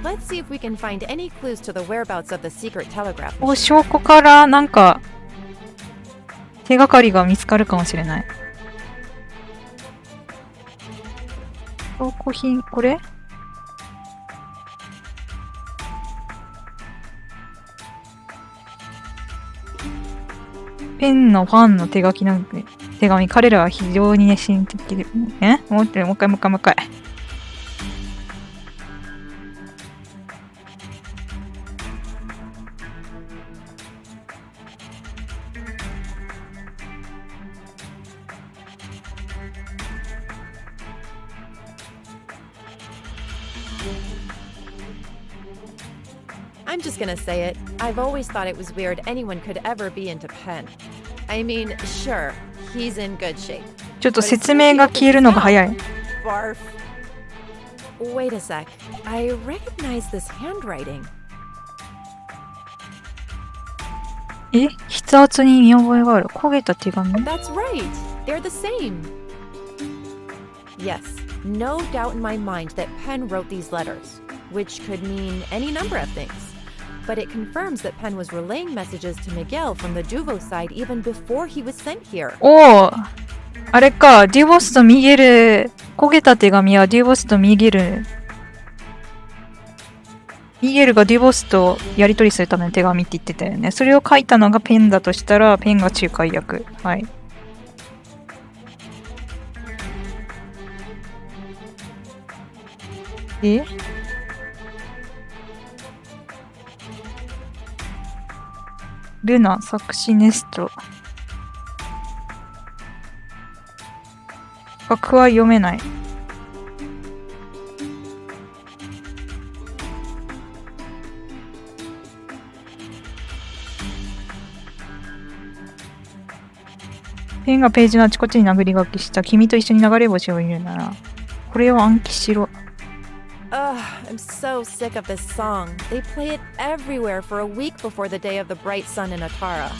S7: Let's see if we can find any clues to the whereabouts of the secret telegraph
S1: お、
S7: machine.
S1: 証拠からなんか、手がかりが見つかるかもしれない。証拠品、これペンのファンの手書きなんて、手紙、彼らは非常に熱心的で、もう一回。
S7: I'm just gonna say it. I've always thought it was weird anyone could ever be into Pen. I mean, sure, he's in good shape.
S1: ちょっと説明が消えるのが早い。
S7: Barf. Wait a sec. I recognize this handwriting.
S1: え、筆圧に見覚えがある。焦げた手紙。
S7: That's right. They're the same. Yes, no doubt in my mind that Pen wrote these letters, which could mean any number of things. But it confirms that Pen was relaying messages to Miguel from the Duvo side even before he was sent here.
S1: おお、あれか、デュボスとミゲル、焦げた手紙はデュボスとミゲル。ミゲルがデュボスとやり取りするための手紙って言ってたよね。それを書いたのがペンだとしたら、ペンが仲介役。はい。え？ルナ、作詞ネスト。楽は読めない。ペンがページのあちこちに殴り書きした。君と一緒に流れ星を入れるなら、これを暗記しろ。
S7: Ugh, I'm so sick of this song. They play it everywhere for a week before the day of the bright sun in Atara.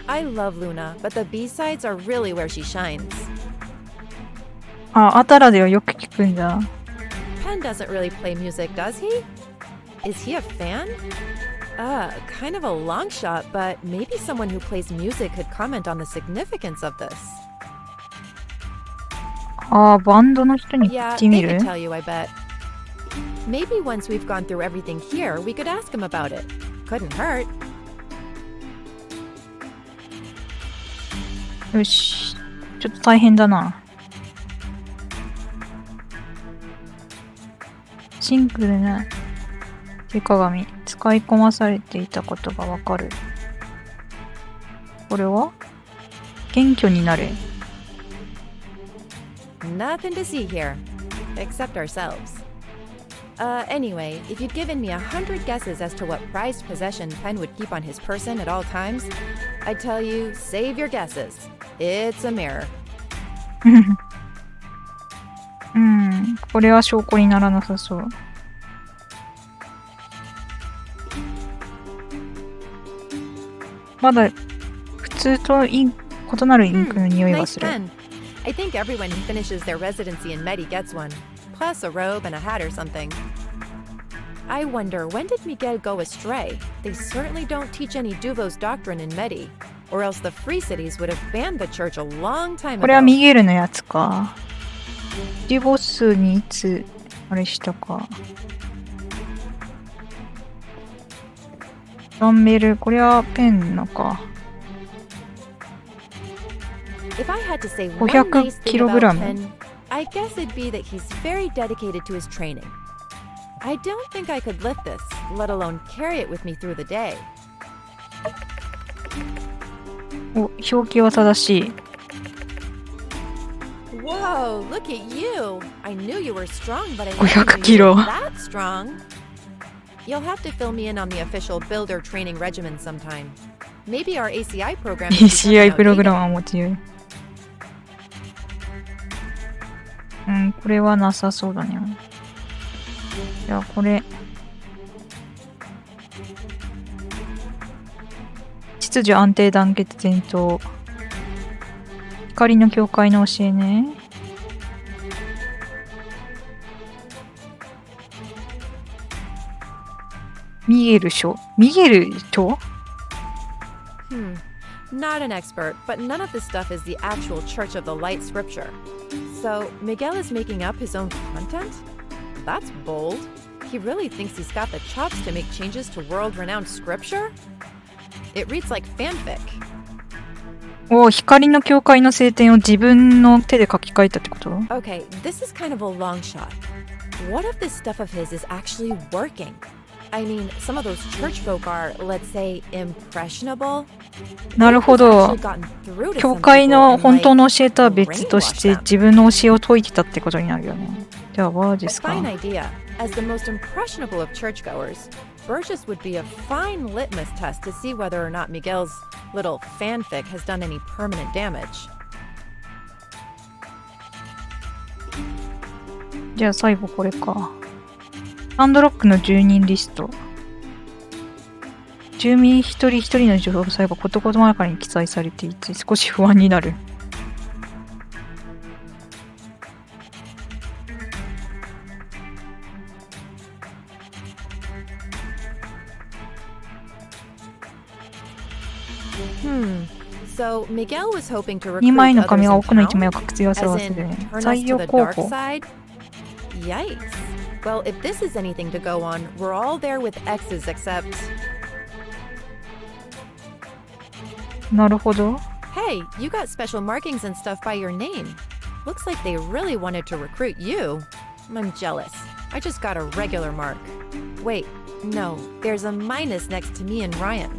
S7: I love Luna, but the B-sides are really where she shines.
S1: あ、アタラではよく聞くんだ。
S7: Pen doesn't really play music, does he? Is he a fan? Kind of a long shot, but maybe someone who plays music could comment on the significance of this.
S1: あ、バンドの人に聞い
S7: Yeah,
S1: てみ
S7: they
S1: る？
S7: could tell you, I bet. Maybe once we've gone through everything here, we could ask him about it. Couldn't hurt.
S1: よし。ちょっと大変だな。シンプルな手鏡。使い込まされていたことがわかる。これは謙虚になれ。
S7: Nothing to see here, except ourselves. Anyway, if you'd given me 100 guesses as to what prized possession Pen would keep on his person at all times, I'd tell you, save your guesses. It's a mirror.
S1: うん、これは証拠にならなさそう。まだ普通と異なるインクの匂いが
S7: Nice
S1: する。
S7: pen. I think everyone who finishes their residency in Medi gets one, plus a robe and a hat or something. I wonder, when did Miguel go astray? They certainly don't teach any Duvo's doctrine in Medi, or else the Free Cities would have banned the church a long time
S1: これは
S7: ago.
S1: ミゲルのやつか。デュボスにいつあれしたか。ランベル、これはペンのか。
S7: If I had to say one
S1: 500
S7: nice thing about
S1: キログラム。
S7: Pen, I guess it'd be that he's very dedicated to his training. I don't think I could lift this, let alone carry it with me through the day.
S1: お、表記は正しい。
S7: Whoa, look at you! I knew you were strong, but I never
S1: 500
S7: knew
S1: キ
S7: you
S1: ロ。
S7: were that strong. You'll have to fill me in on the official builder training regimen sometime. Maybe our ACI program is becoming
S1: ACI プログラ
S7: outdated.
S1: ムはもちろん。うん、これはなさそうだね。じゃあこれ。秩序安定団結伝統。光の教会の教えね。ミゲル書。ミゲル書？
S7: Not an expert, but none of this stuff is the actual Church of the Light scripture. So, Miguel is making up his own content? That's bold. He really thinks he's got the chops to make changes to world-renowned scripture? It reads like fanfic.
S1: お、光の教会の聖典を自分の手で書き換えたってこと？
S7: Okay, this is kind of a long shot. What if this stuff of his is actually working? I mean, some of those church folk are, let's say, impressionable.
S1: なるほど。教会の本当の教えとは別として自分の教えを説いてたってことになるよね。じゃあ、ワーですか？
S7: Fine idea. As the most impressionable of churchgoers, Burgess would be a fine litmus test to see whether or not Miguel's little fanfic has done any permanent damage.
S1: じゃあ最後これか。サンドロックの住人リスト。住民一人一人の情報が事細かに記載されていて少し不安になる。
S7: So Miguel was hoping to recruit
S1: 2枚の紙
S7: others
S1: が
S7: in
S1: 奥の1
S7: town,
S1: 枚を隠し合わせ
S7: as
S1: わせ
S7: in
S1: る。
S7: turn us
S1: 採
S7: to
S1: 用
S7: the
S1: 候
S7: dark
S1: 補。
S7: side. Yikes. Well, if this is anything to go on, we're all there with X's except.
S1: なるほど。
S7: Hey, you got special markings and stuff by your name. Looks like they really wanted to recruit you. I'm jealous. I just got a regular mark. Wait, no, there's a minus next to me and Ryan.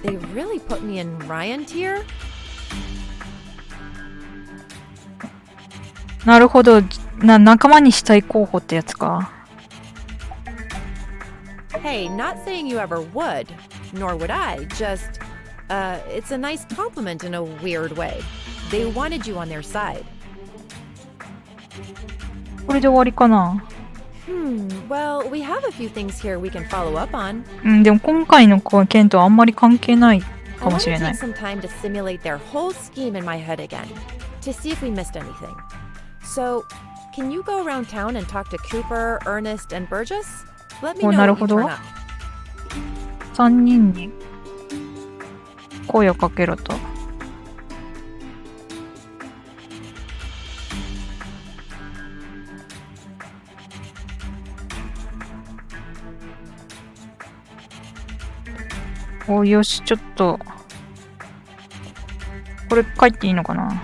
S7: They really put me in Ryan tier?
S1: なるほど。仲間にしたい候補ってやつか。
S7: Hey, not saying you ever would, nor would I, just, it's a nice compliment in a weird way. They wanted you on their side.
S1: これで終わりかな。
S7: Well, we have a few things here we can follow up on.
S1: でも今回の件とはあんまり関係ない
S7: I
S1: かも
S7: want
S1: しれ
S7: to
S1: な
S7: take
S1: い。
S7: some time to simulate their whole scheme in my head again, to see if we missed anything. So, can you go around town and talk to Cooper, Ernest, and Burgess? Let me know
S1: なる
S7: what
S1: ほ
S7: you
S1: ど。
S7: turn up.
S1: 3人に声をかけろと。よし、ちょっとこれ書いていいのかな。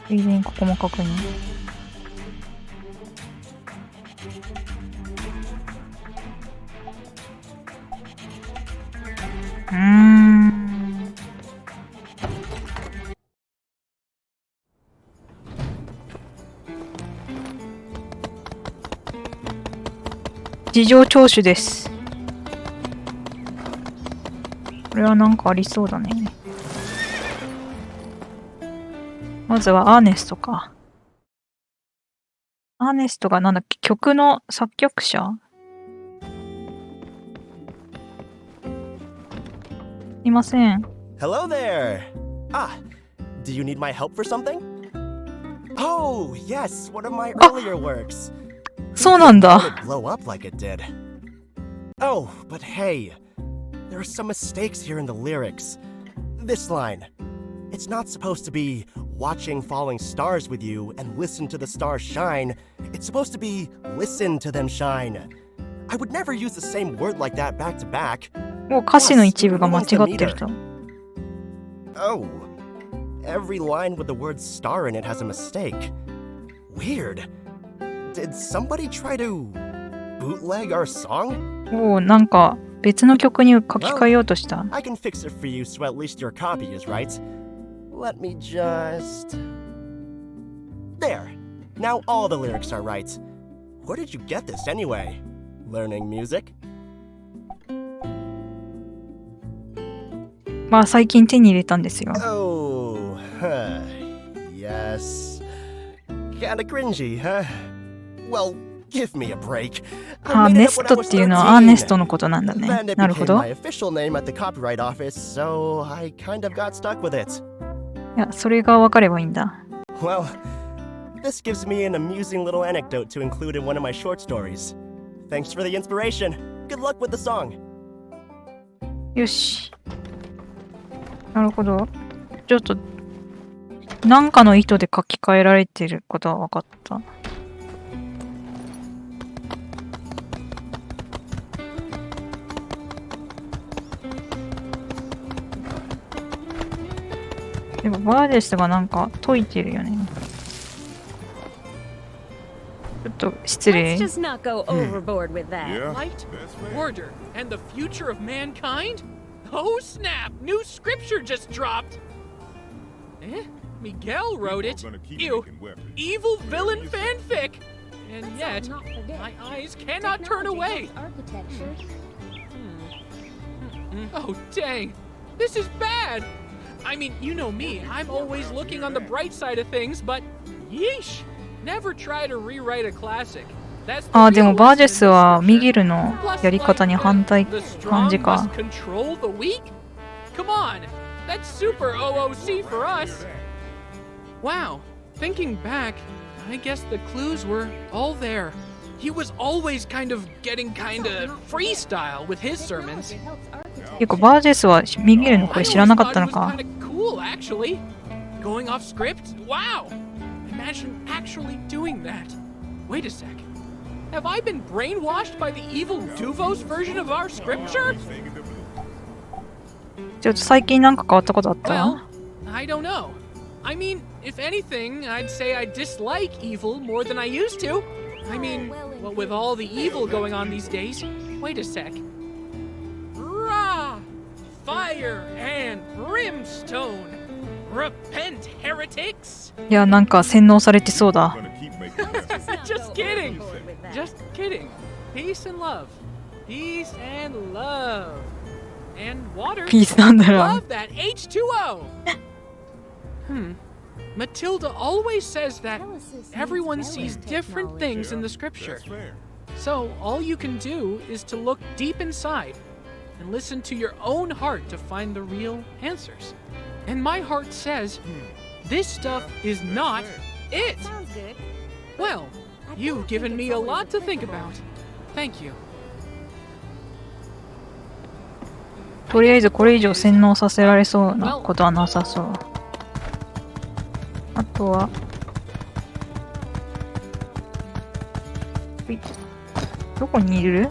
S1: ついでにここも確認。事情聴取です。これはなんかありそうだね。まずはアーネストか。アーネストがなんだっけ、曲の作曲者？いません。
S10: Hello there! Do you need my help for something? Oh, yes, one of my earlier works.
S1: そうなんだ。
S10: Blow up like it did. Oh, but hey, there are some mistakes here in the lyrics. This line, it's not supposed to be watching falling stars with you and listen to the stars shine. It's supposed to be listen to them shine. I would never use the same word like that back to back.
S1: もう歌詞の一部が間違ってると。
S10: Oh, every line with the word star in it has a mistake. Weird. Did somebody try to bootleg our song?
S1: なんか別の曲に書き換えようとした。
S10: I can fix it for you so at least your copy is right. Let me just... There. Now all the lyrics are right. Where did you get this anyway? Learning music?
S1: まあ最近手に入れたんですよ。
S10: Oh, yes. Kinda cringy, huh? Well, give me a break.
S1: ネストっていうのはアーネストのことなんだね。なるほど。
S10: My official name at the copyright office, so I kind of got stuck with it.
S1: いや、それが分かればいいんだ。
S10: Well, this gives me an amusing little anecdote to include in one of my short stories. Thanks for the inspiration. Good luck with the song.
S1: よし。なるほど。ちょっと何かの意図で書き換えられていることは分かった。でもバーデスがなんか解いてるよね。ちょっと失礼。
S11: Let's just not go overboard with that.
S3: Light, order, and the future of mankind? Oh snap! New scripture just dropped! Eh? Miguel wrote it? Ew! Evil villain fanfic! And yet, my eyes cannot turn away. Oh, dang. This is bad. I mean, you know me. I'm always looking on the bright side of things, but yeesh. Never try to rewrite a classic.
S1: あ、でもバージェスはミギルのやり方に反対感じか。
S3: Come on, that's super OOC for us. Wow, thinking back, I guess the clues were all there. He was always kind of getting freestyle with his sermons.
S1: 結構バージェスはミギルのこれ知らなかったのか。
S3: Cool, actually. Going off script? Wow. Imagine actually doing that. Wait a sec. Have I been brainwashed by the evil Duvos version of our scripture?
S1: ちょっと最近なんか変わったことあった？
S3: Well, I don't know. I mean, if anything, I'd say I dislike evil more than I used to. I mean, what with all the evil going on these days. Wait a sec. Rah! Fire and brimstone. Repent, heretics!
S1: いや、なんか洗脳されてそうだ。
S3: Just kidding! Just kidding. Peace and love. Peace and love. And water.
S1: Peaceなんだろう。
S3: Love that H2O! Matilda always says that everyone sees different things in the scripture. So all you can do is to look deep inside and listen to your own heart to find the real answers. And my heart says, this stuff is not it. Well, you've given me a lot to think about. Thank you.
S1: とりあえずこれ以上洗脳させられそうなことはなさそう。あとは、どこにいる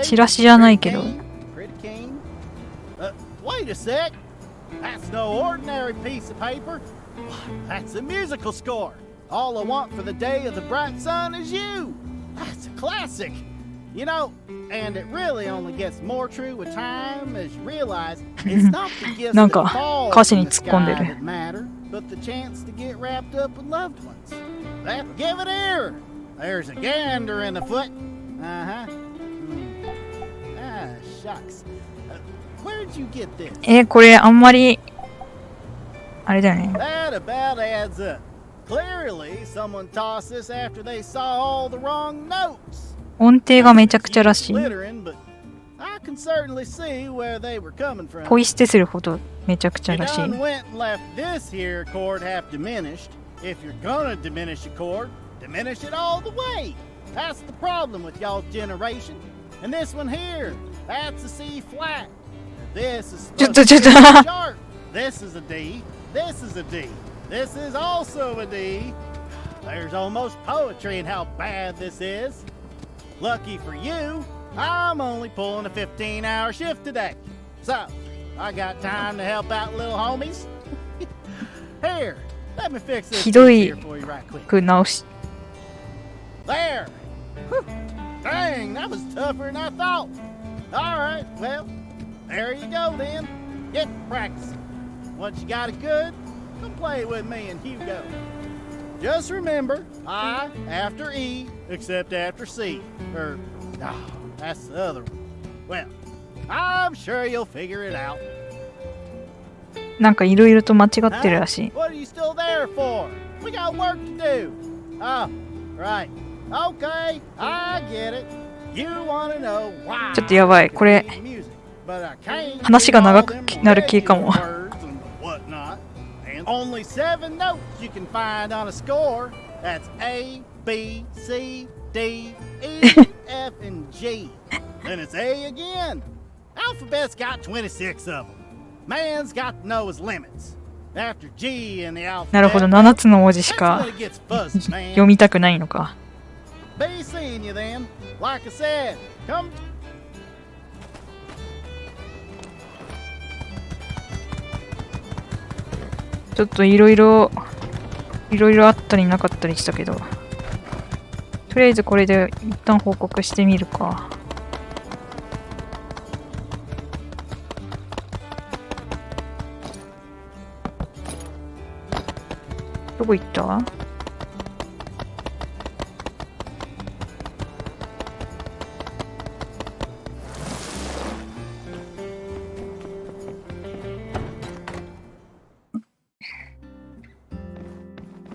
S1: チラシじゃないけど。
S12: Wait a sec. That's no ordinary piece of paper. That's a musical score. All I want for the day of the bright sun is you. That's a classic. You know, and it really only gets more true with time as you realize it's not the gifts that fall from the sky that matter, but the chance to get wrapped up with loved ones. Give it here. There's a gander in the foot. Ah, shucks. Where'd you get this?
S1: これあんまりあれだよね。
S12: That about adds up. Clearly, someone tossed this after they saw all the wrong notes.
S1: 音程がめちゃくちゃらしい。
S12: But I can certainly see where they were coming from.
S1: ポイ捨てするほどめちゃくちゃらしい。
S12: You done went and left this here chord half diminished. If you're gonna diminish a chord, diminish it all the way. That's the problem with y'all's generation. And this one here, that's a C flat. This is supposed to be sharp. This is a D. This is a D. This is also a D. There's almost poetry in how bad this is. Lucky for you, I'm only pulling a 15-hour shift today. So, I got time to help out little homies. Here, let me fix this here for you right quick. There. Whew. Dang, that was tougher than I thought. All right, well, there you go then. Get practicing. Once you got it good, come play with me and Hugo. Just remember, I after E, except after C. That's the other one. Well, I'm sure you'll figure it out.
S1: なんかいろいろと間違ってるらしい。
S12: What are you still there for? We got work to do. Oh, right. Okay, I get it. You want to know why.
S1: ちょっとやばい。これ話が長くなる系かも。
S12: Only 7 notes you can find on a score. That's A, B, C, D, E, F, and G. Then it's A again. Alphabet's got 26 of them. Man's got to know his limits. After G in the alphabet,
S1: なるほど、7つの文字しか読みたくないのか。
S12: Be seeing you then. Like I said, come.
S1: ちょっといろいろあったりなかったりしたけど、とりあえずこれで一旦報告してみるか。こ行った？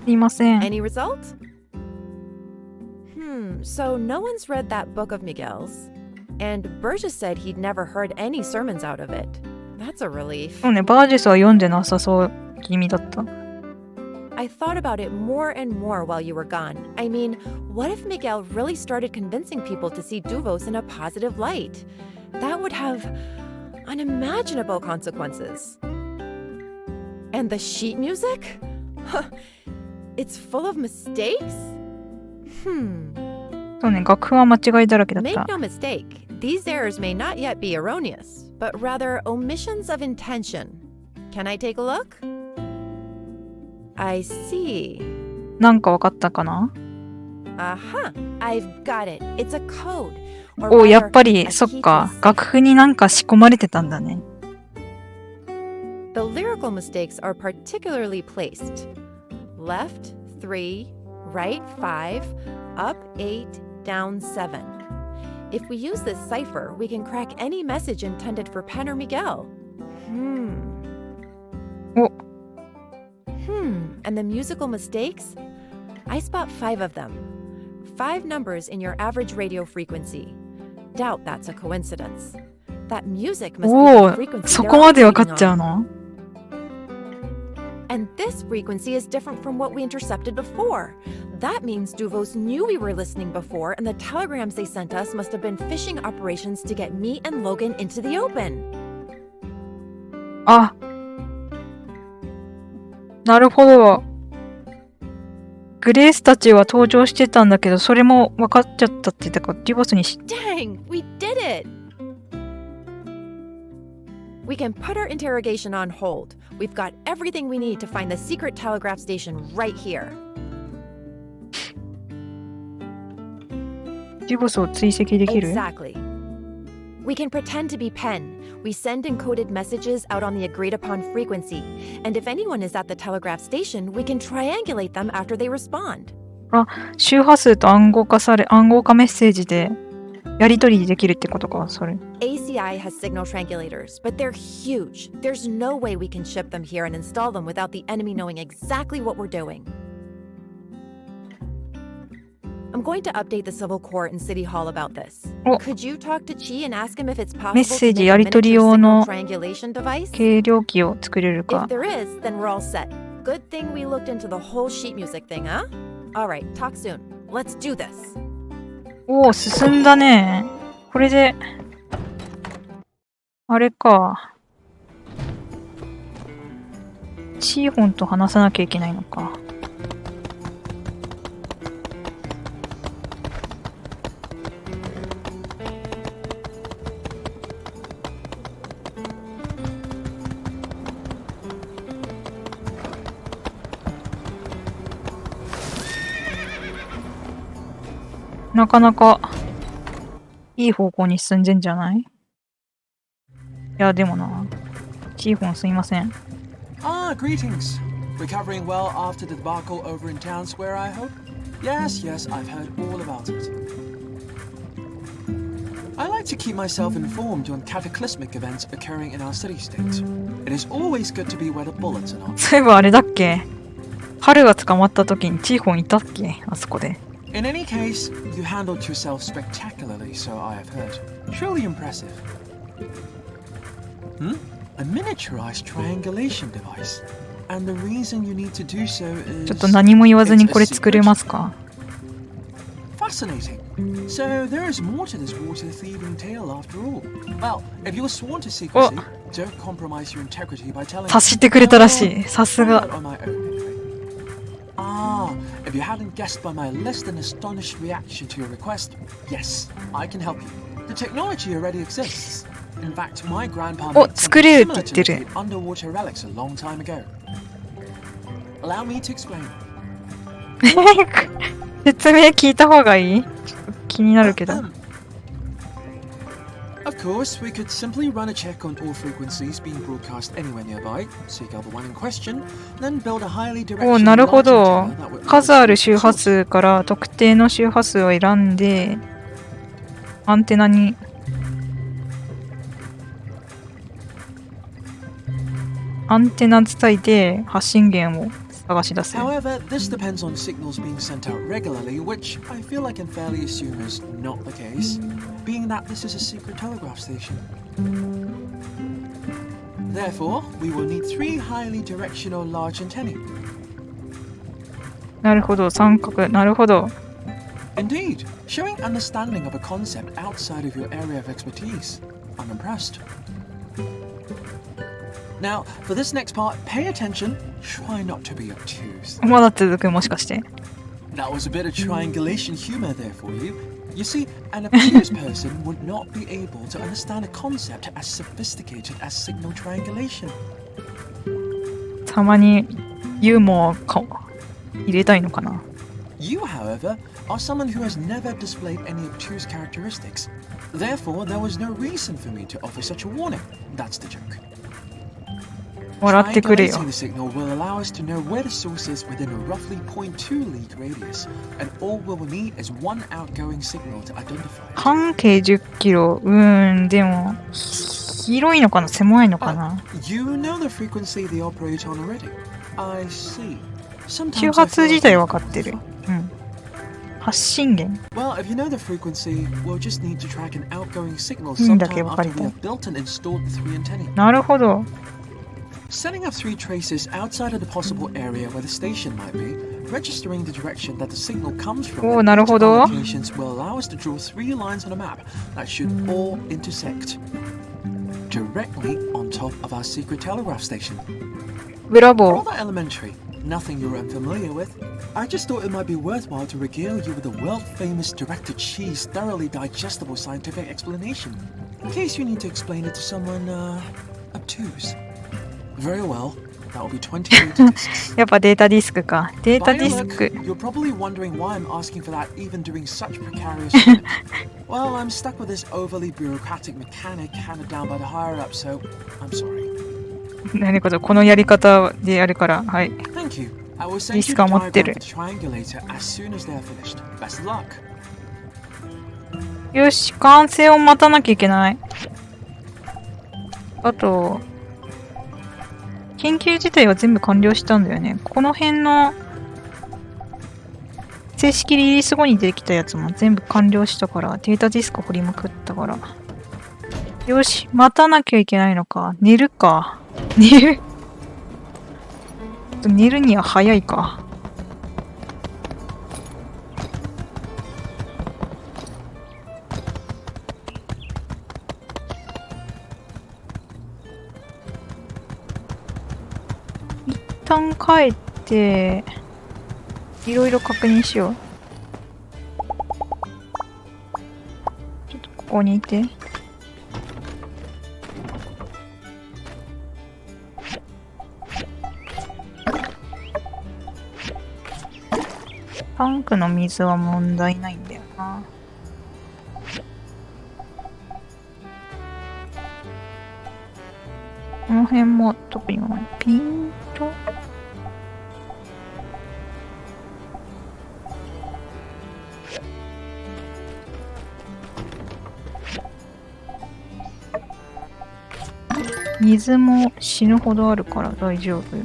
S1: すいません。
S7: Any result? So no one's read that book of Miguel's, and Burgess said he'd never heard any sermons out of it. That's a relief.
S1: そうね、バージェスは読んでなさそう気味だった。
S7: I thought about it more and more while you were gone. I mean, what if Miguel really started convincing people to see Duvos in a positive light? That would have unimaginable consequences. And the sheet music? It's full of mistakes?
S1: そうね、楽譜は間違いだらけだっ
S7: Make
S1: た。
S7: no mistake, these errors may not yet be erroneous, but rather omissions of intention. Can I take a look? I see.
S1: なんかわかったかな？
S7: Aha, I've got it. It's a code.
S1: お、やっぱり、そっか。楽譜になんか仕込まれてたんだね。
S7: The lyrical mistakes are particularly placed. Left 3, right 5, up 8, down 7. If we use this cipher, we can crack any message intended for Pen or Miguel.
S1: Oh.
S7: And the musical mistakes? I spot 5 of them. 5 numbers in your average radio frequency. Doubt that's a coincidence. That music must be the frequency
S1: そこまでわかっちゃうの？
S7: And this frequency is different from what we intercepted before. That means Duvos knew we were listening before, and the telegrams they sent us must have been phishing operations to get me and Logan into the open.
S1: あ、なるほど。グレースたちは登場してたんだけど、それも分かっちゃったって言ったから、デュボスに
S7: Dang, we did it! We can put our interrogation on hold. We've got everything we need to find the secret telegraph station right here.
S1: デュボスを追跡できる？
S7: Exactly. We can pretend to be Pen. We send encoded messages out on the agreed upon frequency. And if anyone is at the telegraph station, we can triangulate them after they respond.
S1: あ、周波数と暗号化メッセージでやり取りできるってことか、それ。
S7: ACI has signal triangulators, but they're huge. There's no way we can ship them here and install them without the enemy knowing exactly what we're doing. I'm going to update the Civil Court in City Hall about this. Could you talk to Chi and ask him if it's possible
S1: メッ
S7: to
S1: セー
S7: make
S1: ジ
S7: a
S1: やり取り
S7: miniature
S1: 用
S7: signal
S1: の
S7: triangulation device?
S1: 計量器を作れる
S7: If
S1: か。
S7: there is, then we're all set. Good thing we looked into the whole sheet music thing, huh? All right, talk soon. Let's do this.
S1: おお、進んだね。これで、あれか。チーホンと話さなきゃいけないのか。なかなかいい方向に進んでんじゃない？いや、でもな。チーホンすいません。
S13: Ah, greetings. Recovering well after the debacle over in Town Square, I hope? Yes, I've heard all about it. I like to keep myself informed on cataclysmic events occurring in our city-state. It is always good to be where the bullets are not.
S1: そういえばあれだっけ？春が捕まった時にチーホンいたっけ？あそこで。
S13: In any case, you handled yourself spectacularly, so I have heard. Truly impressive. A miniaturized triangulation device. And the reason you need to do so is...
S1: ちょっと何も言わずにこれ作れますか？
S13: Fascinating. So there is more to this water thieving tale after all. Well, if you're sworn to secrecy, don't compromise your integrity by telling...
S1: 察してくれたらしい。さすが。
S13: If you hadn't guessed by my list and astonished reaction to your request, yes, I can help you. The technology already exists. In fact, my grandpa made something similar to it with underwater relics a long time ago. Allow me to explain. 説明聞いた方がいい？ちょっと気になるけど。Of course, we could simply run a check on all frequencies being broadcast anywhere nearby, seek out the one in question, then build a highly directional
S1: お、なるほ
S13: large
S1: ど。
S13: antenna that would
S1: 数ある
S13: always
S1: 周波数から特定の周波数を選んで、アンテナに伝えて発信源を探し出す。
S13: However, this depends on signals being sent out regularly, which I feel like I can fairly assume is not the case, being that this is a secret telegraph station. Therefore, we will need 3 highly directional large antennae.
S1: なるほど、三角。なるほど。
S13: Indeed, showing understanding of a concept outside of your area of expertise. I'm impressed. Now, for this next part, pay attention. Try not to be obtuse.
S1: まだ続く、もしかして。
S13: That was a bit of triangulation humor there for you. You see, an obtuse person would not be able to understand a concept as sophisticated as signal triangulation.
S1: たまにユーモアを入れたいのかな。
S13: You, however, are someone who has never displayed any obtuse characteristics. Therefore, there was no reason for me to offer such a warning. That's the joke.
S1: 笑ってくれよ。
S13: Triangulating the signal will allow us to know where the source is within a roughly 0.2 league radius, and all we will need is one outgoing signal to identify it.
S1: 半径10キロ。でも、広いのかな狭いのかな。
S13: You know the frequency they operate on already. I see.
S1: 周波数自体分かってる。発信源。
S13: Well, if you know the frequency, we'll just need to track an outgoing signal
S1: いいんだけ
S13: sometime
S1: 分かり
S13: after
S1: た
S13: we
S1: い。
S13: have built and installed the 3 antennae.
S1: なるほど。
S13: Setting up 3 traces outside of the possible area where the station might be, registering the direction that the signal comes from,
S1: おー、
S13: and
S1: なるほど。
S13: each locations will allow us to draw 3 lines on a map that should all intersect directly on top of our secret telegraph station.
S1: ブラボー。
S13: Rather elementary, nothing you're unfamiliar with. I just thought it might be worthwhile to regale you with a world-famous direct-to-cheese, thoroughly digestible scientific explanation, in case you need to explain it to someone, obtuse. Very well. That will be 20 data discs.
S1: やっぱデータディスクか。データ
S13: By
S1: ディ
S13: your
S1: ス
S13: look,
S1: ク。
S13: you're probably wondering why I'm asking for that even during such precarious times. Well, I'm stuck with this overly bureaucratic mechanic handed down by the higher-up, so I'm sorry.
S1: 何かとこのやり方でやるから、はい。
S13: Thank you. I will send
S1: リ
S13: you
S1: ス
S13: the
S1: クは持ってる。
S13: diagram for the triangulator as soon as they are finished. Best of luck.
S1: よし、完成を待たなきゃいけない。あと、研究自体は全部完了したんだよね。この辺の正式リリース後に出てきたやつも全部完了したから、データディスク掘りまくったから。よし、待たなきゃいけないのか。寝るか。寝る。寝るには早いか。一旦帰っていろいろ確認しよう。ちょっとここにいて。タンクの水は問題ないんだよな。この辺も特にもピンと水も死ぬほどあるから大丈夫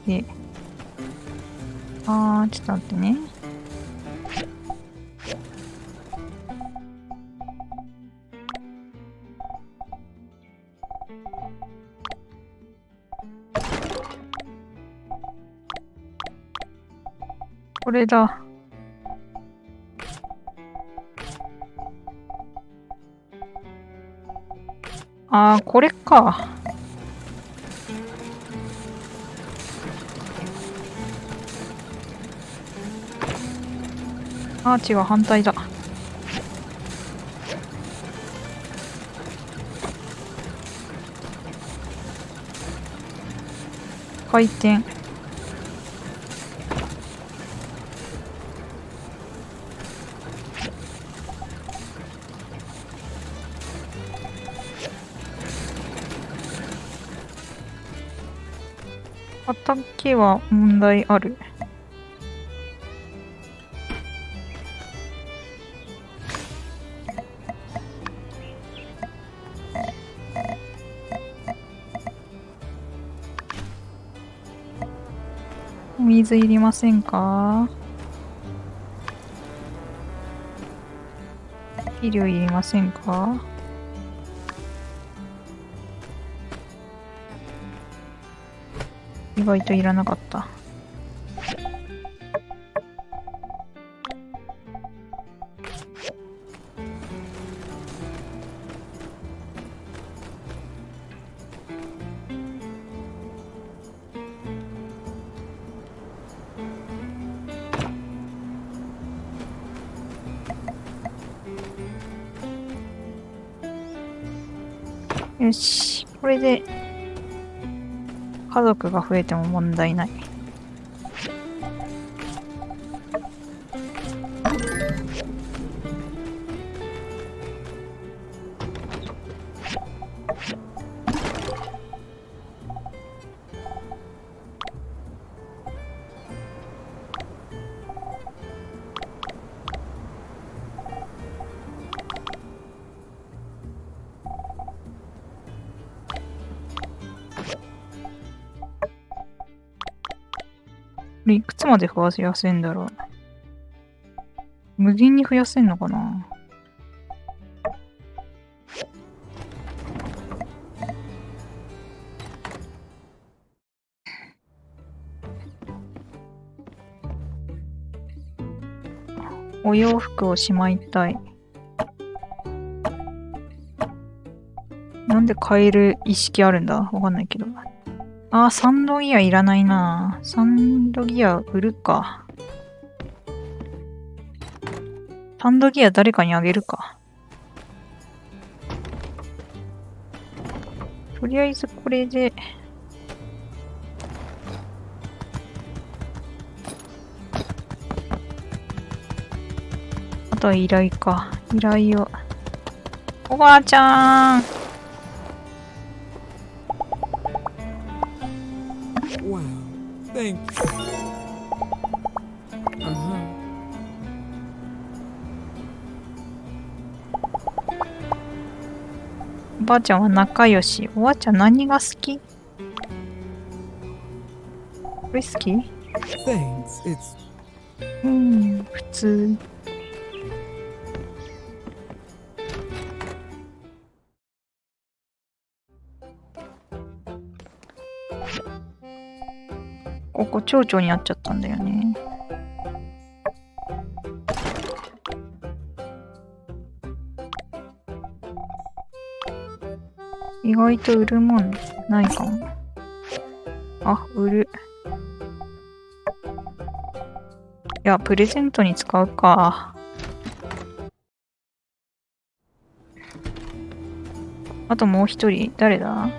S1: で、ちょっと待ってね。これだ。これか。違う、反対だ。回転。畑は問題ある。お水いりませんか？肥料いりませんか？意外といらなかった。よし、これで家族が増えても問題ない。これいくつまで増やせんだろう。無限に増やせんのかな。お洋服をしまいたい。なんで変える意識あるんだ？わかんないけど。あー、サンドギアいらないな。サンドギア売るか。サンドギア誰かにあげるか。とりあえずこれで。あとは依頼か。依頼を。おばあちゃん。
S14: Wow, thanks.
S1: おばあちゃんは仲良し。おばあちゃん何が好き？これ好き？
S14: Thanks, it's
S1: 普通。ここ町長になっちゃったんだよね。意外と売るもんないかも。あ、売る。いや、プレゼントに使うか。あともう一人、誰だ？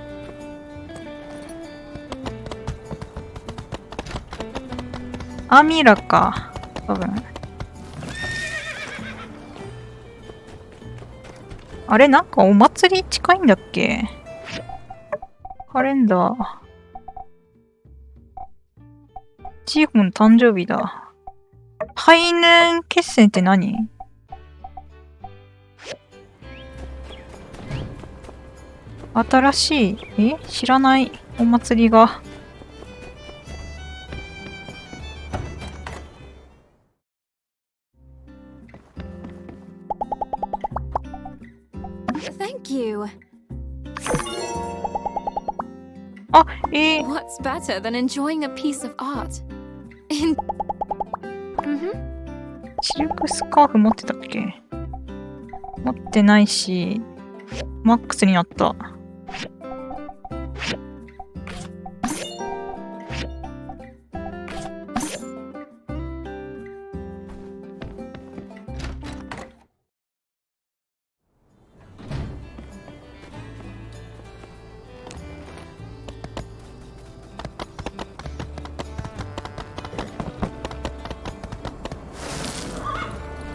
S1: アミラか。多分。あれなんかお祭り近いんだっけ？カレンダー。チーホン誕生日だ。ハイヌーン決戦って何？新しい、知らないお祭りが。
S2: Thank you.
S1: あ、
S2: What's better than enjoying a piece of art?
S1: シルクスカーフ持ってたっけ？持ってないし、マックスになった。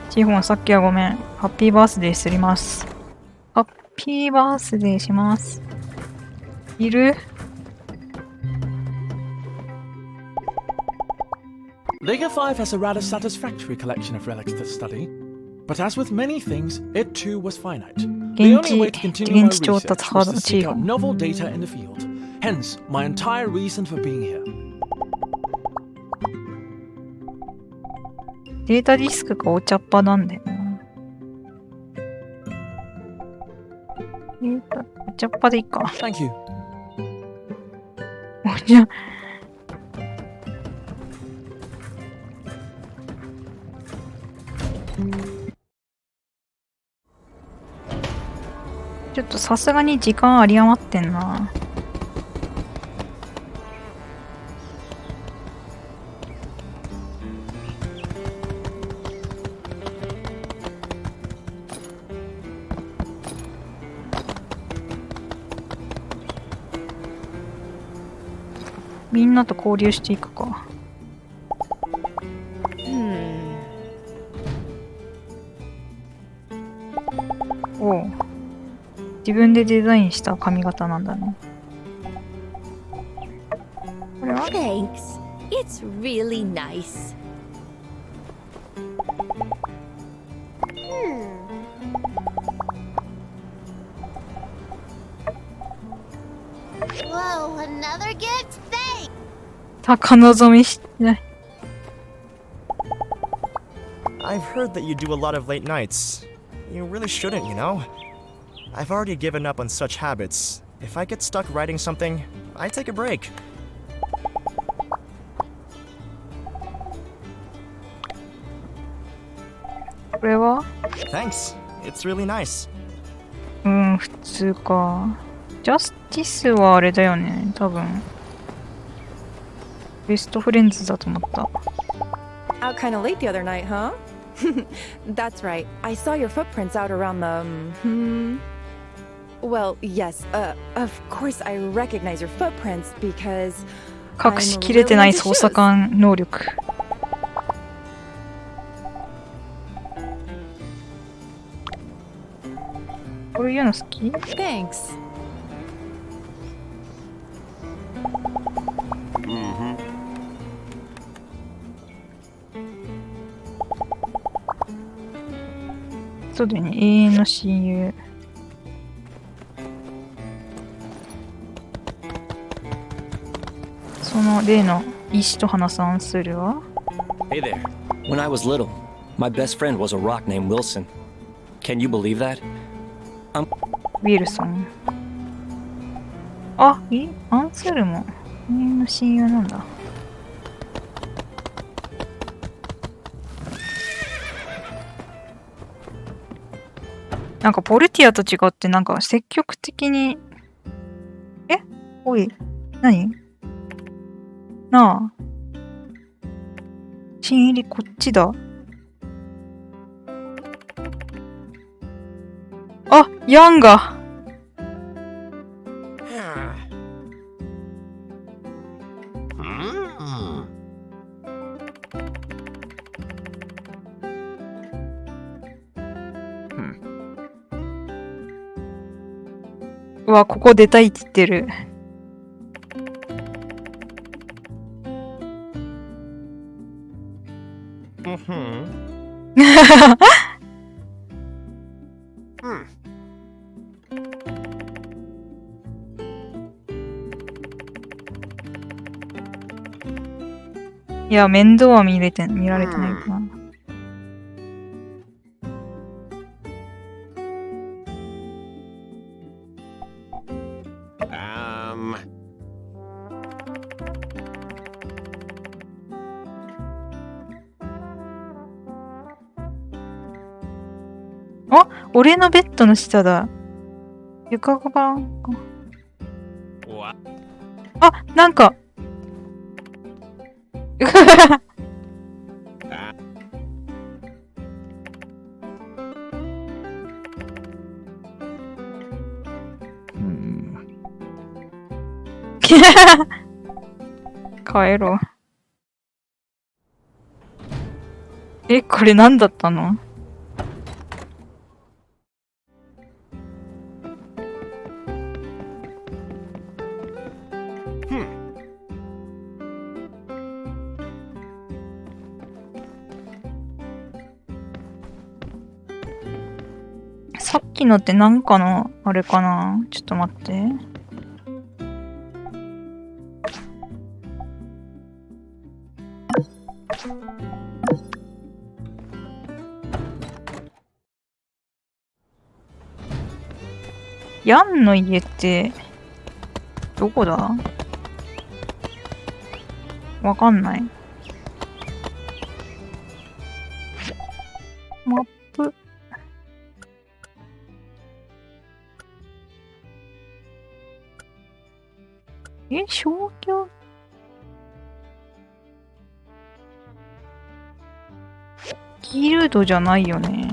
S1: チーホン、さっきはごめん。ハッピーバースデーすります。ハッピーバースデーします。いる？
S15: Liga 5 has a rather satisfactory collection of relics to study, but as with many things, it too was finite. The only way to continue my research was to seek out novel data in the field. Hence, my entire reason for being here.
S1: データディスクがお茶っ葉なんだよな。お茶っ葉でいいか。
S15: Thank you.
S1: お茶。ちょっとさすがに時間あり余ってんな。みんなと交流していくか。おう。自分でデザインした髪型なんだね。これは
S11: Thanks. It's really nice.
S2: Whoa, another gift? Thanks!
S1: 高望みしてない。
S10: I've heard that you do a lot of late nights. You really shouldn't, you know? I've already given up on such habits. If I get stuck writing something, I take a break. Thanks. It's really nice.
S1: 普通か。ジャスティスはあれだよね。多分。ベストフレンズだと思った。
S7: Out kind of late the other night, huh? That's right. I saw your footprints out around the... Well, yes. Of course I recognize your footprints because...
S1: 隠しきれてない捜査官能力。こういうの好き？
S7: Thanks.
S1: Mm-hmm. そうだよね、永遠の親友。その例の石と花さんするわ。
S5: Hey there. When I was little, my best friend was a rock named Wilson. Can you believe that?
S1: ウィルソン。あ、アンセルも永遠の親友なんだ。なんかポルティアと違ってなんか積極的におい何なあ新入りこっちだ。あ、ヤンがうわ、ここ出たいって言ってる。いや、面倒は見られてないかな。あ、俺のベッドの下だ。床があ、なんか帰ろう。これ何だったの？きのってなんかのあれかな。ちょっと待って。ヤンの家ってどこだ？わかんない。マップ。消去？ギルドじゃないよね。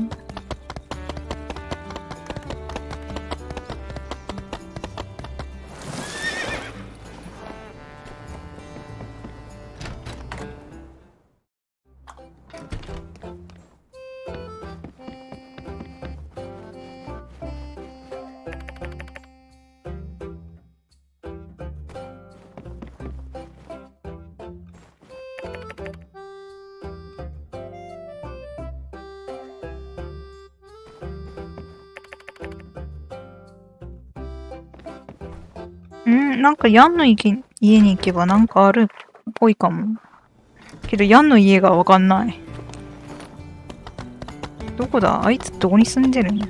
S1: なんかヤンの家に行けばなんかあるっぽいかも。けどヤンの家がわかんない。どこだ？あいつどこに住んでるん？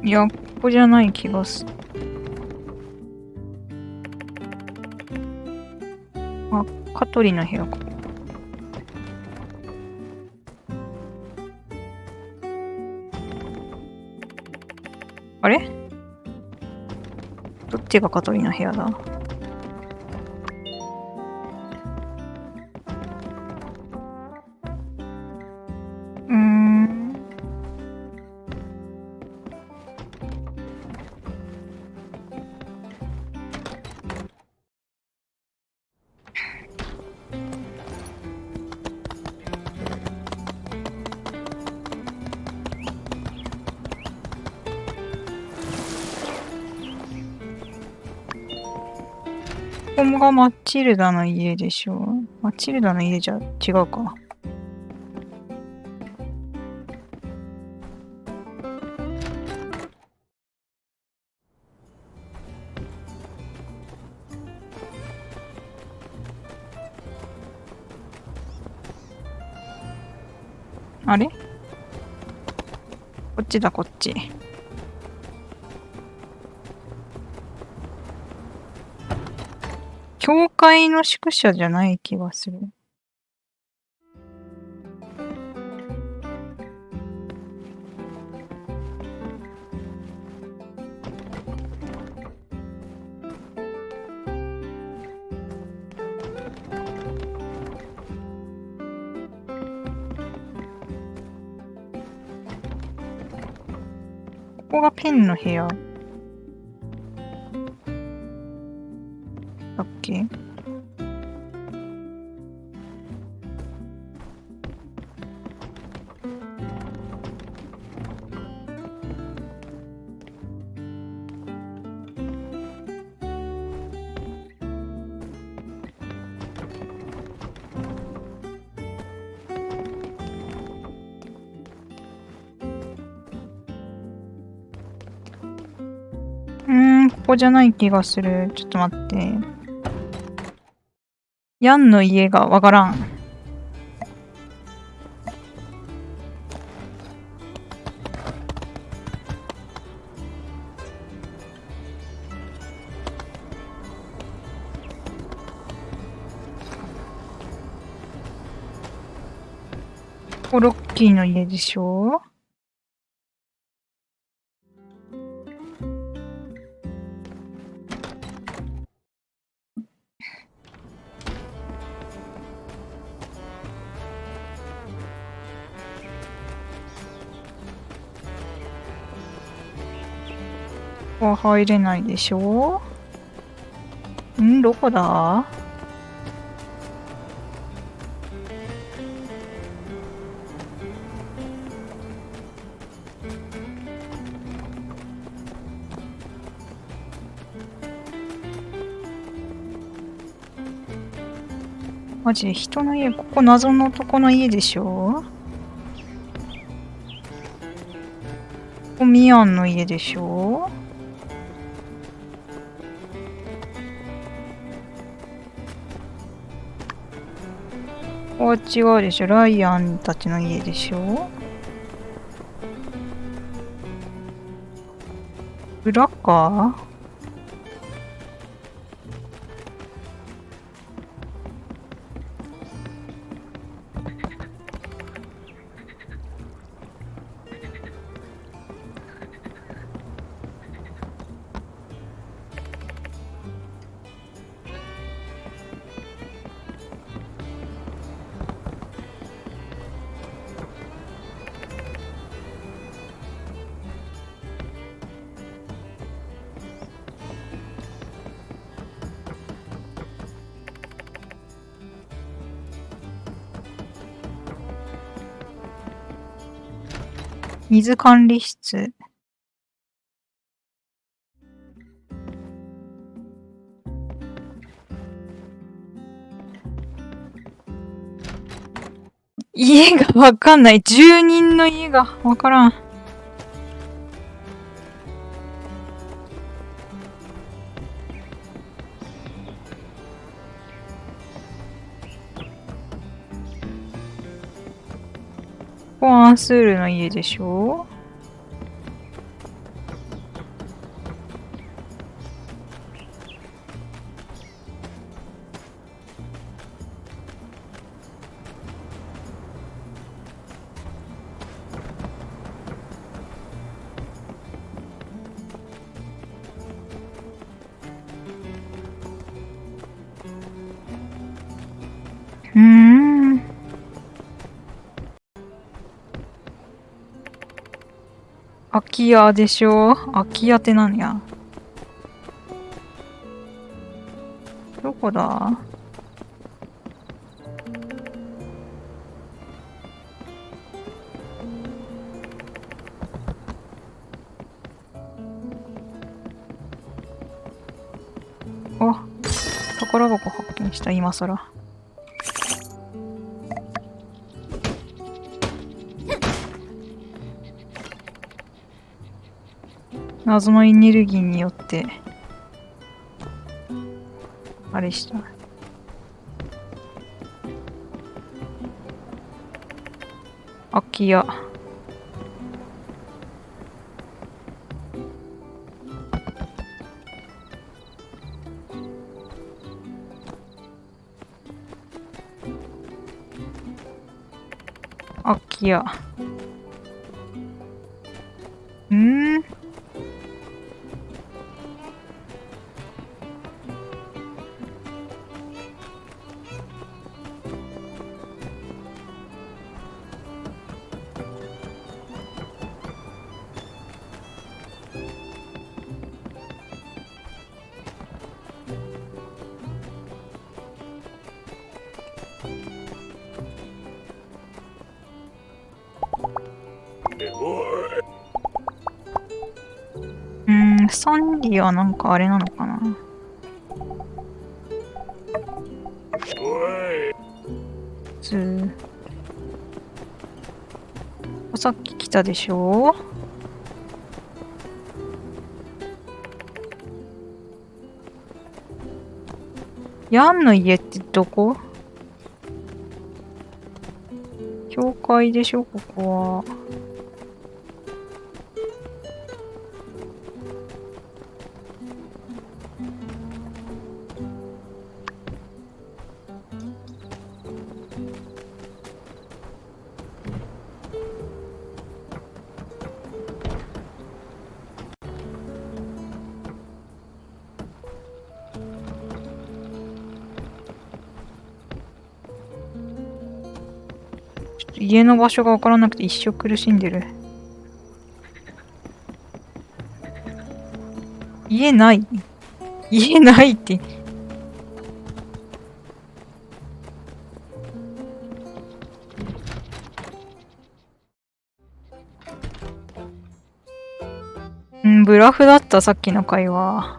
S1: いや、ここじゃない気がする。あ、香取の部屋か。あれ？どっちが香取の部屋だ？ここがマチルダの家でしょ。マチルダの家じゃ違うか。あれ？こっちだ、こっち。教会の宿舎じゃない気がする。ここがペンの部屋だっけ？ここじゃない気がする。ちょっと待って。ヤンの家がわからん。ロッキーの家でしょ。ここは入れないでしょ。どこだ。マジで人の家、ここ謎の男の家でしょ。ここミアンの家でしょ。ここは違うでしょ。ライアンたちの家でしょ。裏か。水管理室。家がわかんない。住人の家がわからん。ここアンスールの家でしょ。空き家でしょ。空き家って何や。どこだ。あ、宝箱発見した、今更。謎のエネルギーによってあれした。空き家。空き家。サンディはなんかあれなのかな。さっき来たでしょ。ヤンの家ってどこ？教会でしょ、ここは。家の場所がわからなくて一生苦しんでる。家ない。家ないって。ブラフだった、さっきの会話。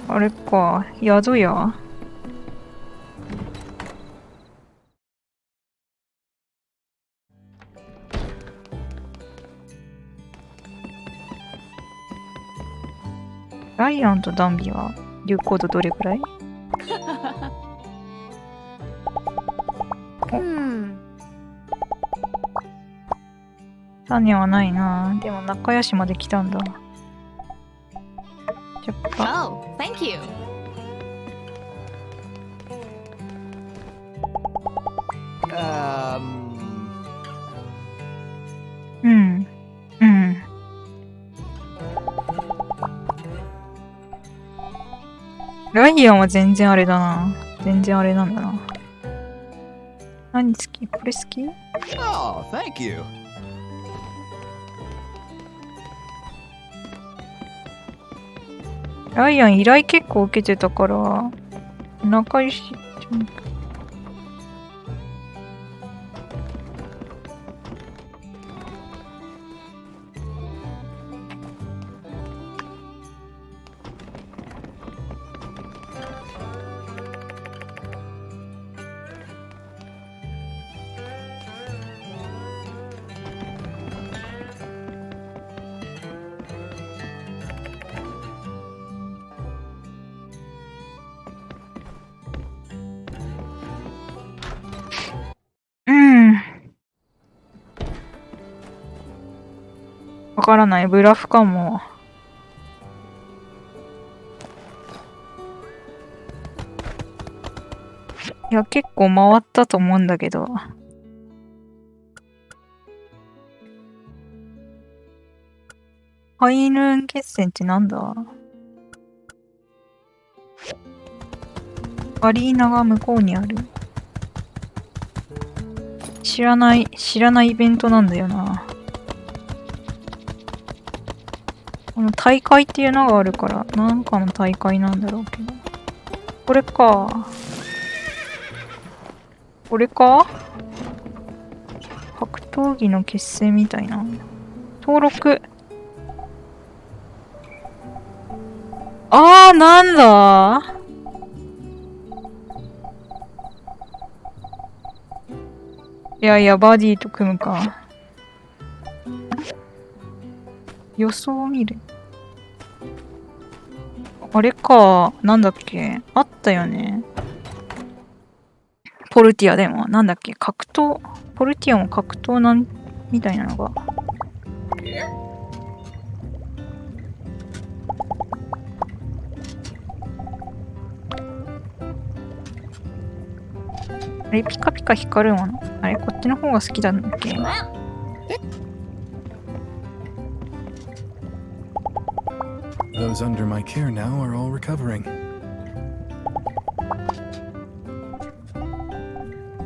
S1: あれか、宿屋。ライアンとダンビは流行度どれくらい？種はないな。でも仲良しまで来たんだ。
S2: Oh, thank you.
S1: ライアンは全然あれだな。全然あれなんだな。何好き？これ好き？
S16: Oh, thank you.
S1: ライアン依頼結構受けてたから仲良し。わからない。ブラフかも。いや、結構回ったと思うんだけど。ハイヌーン決戦ってなんだ？アリーナが向こうにある。知らないイベントなんだよな。この大会っていうのがあるから、なんかの大会なんだろうけど。これか。これか？格闘技の決戦みたいな。登録。なんだ？いやいや、バディと組むか。予想を見る。あれか。なんだっけ。あったよね。ポルティアでも。なんだっけ。格闘。ポルティアも格闘みたいなのが。あれ、ピカピカ光るもの。あれ、こっちの方が好きだんだっけ。
S4: Those under my care now are all recovering.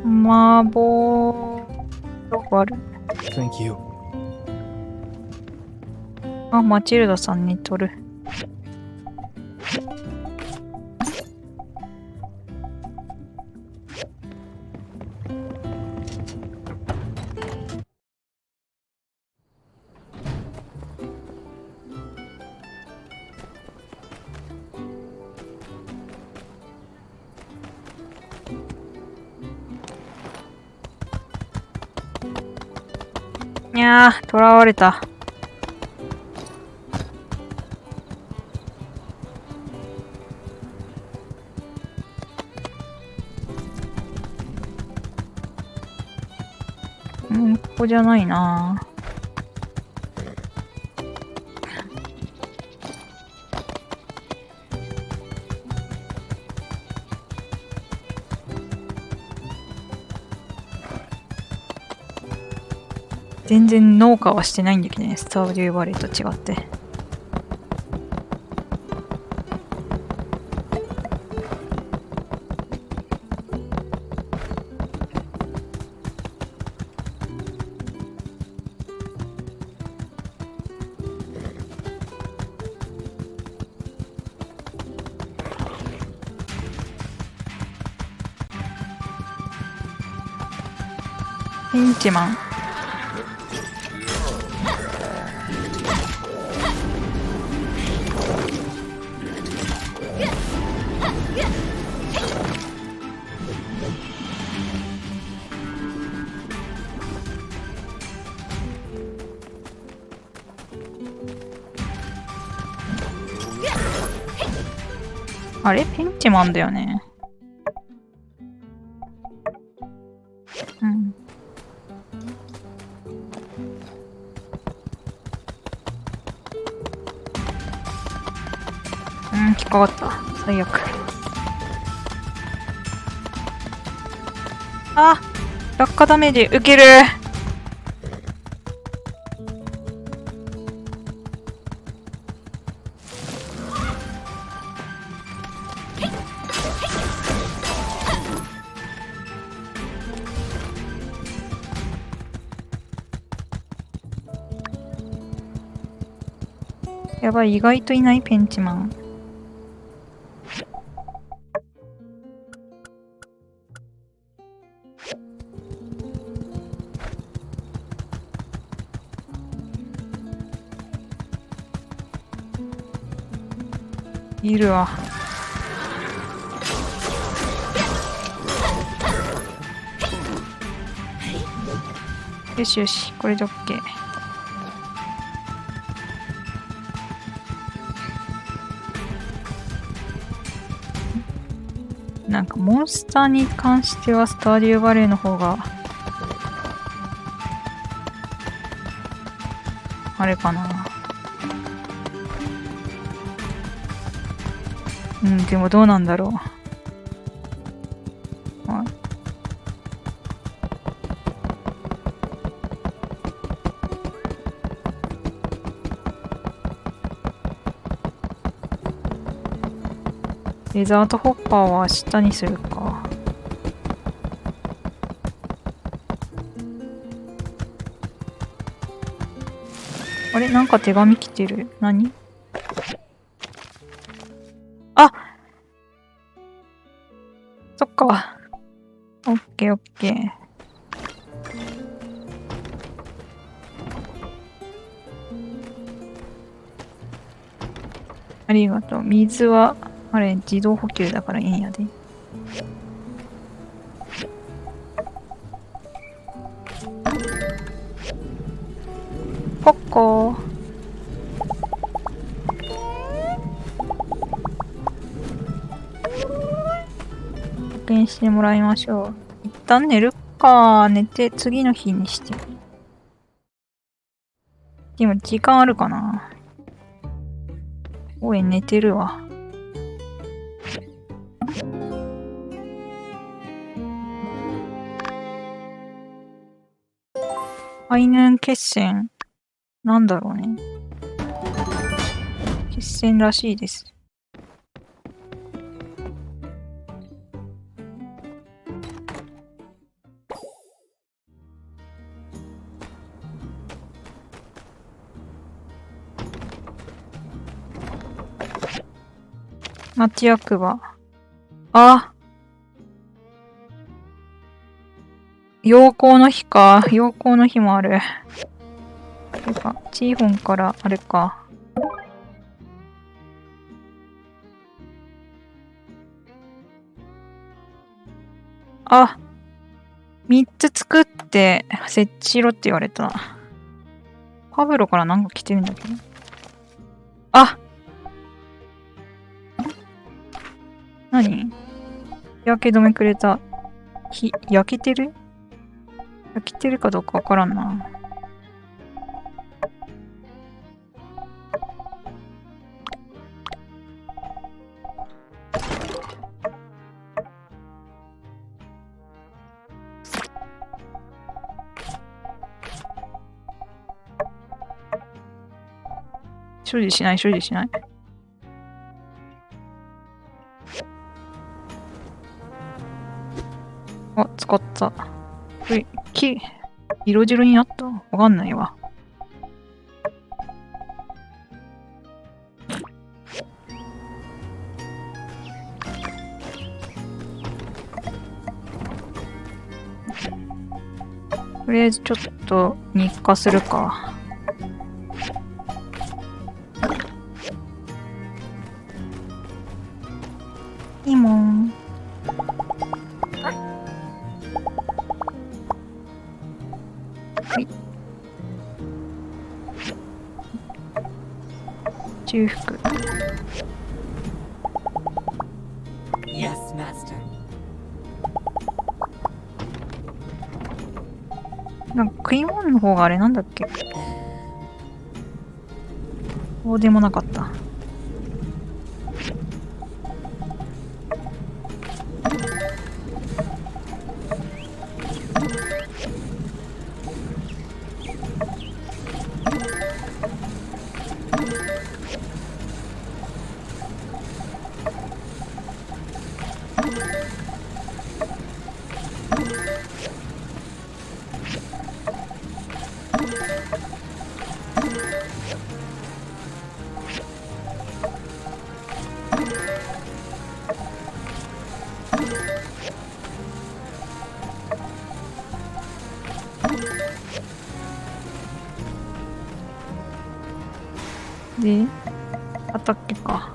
S1: 麻婆どこある？
S4: Thank you.
S1: マチルダさんに取る。いやー、囚われた。ここじゃないな。全然農家はしてないんだけどね、スターデューバレーと違って。ピンチマン。あれピンチマンだよね。うん。引っかかった。最悪。あ、落下ダメージ受ける。やばい、意外といないペンチマン。いるわ。よしよし、これで OK。なんかモンスターに関してはスターデューバレーの方があれかな。でもどうなんだろう。デザートホッパーは下にするか。あれなんか手紙来てる。何？あ！そっか。オッケーオッケー。ありがとう。水はあれ自動補給だからいいんやで。ポッコー。保険してもらいましょう。一旦寝るか。寝て次の日にして。でも時間あるかな。おい、寝てるわ。アイヌン決戦。なんだろうね。決戦らしいです。町役場。あ！陽光の日か。陽光の日もある。てか、チーホンからあれか。あ！ 3 つ作って設置しろって言われた。パブロからなんか来てるんだけど。あ！何？日焼け止めくれた。焼けてる？焼けてるかどうかわからんな。所持しない、所持しない。あ、使った。これ、色白になった？わかんないわ。とりあえずちょっと日課するか。いいもん。はい。中腹。
S11: Yes, master.
S1: なんか食い物の方があれなんだっけ？そうでもなかった。で、畑か。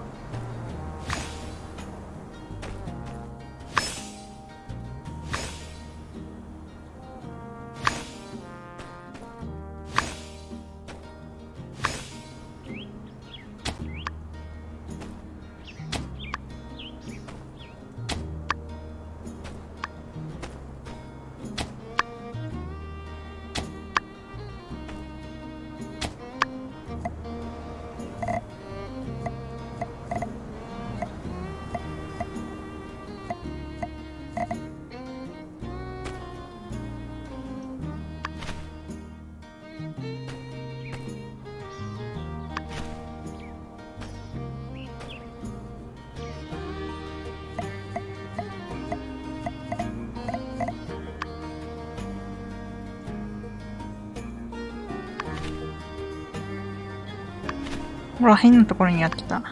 S1: ほら、変なところにやってた。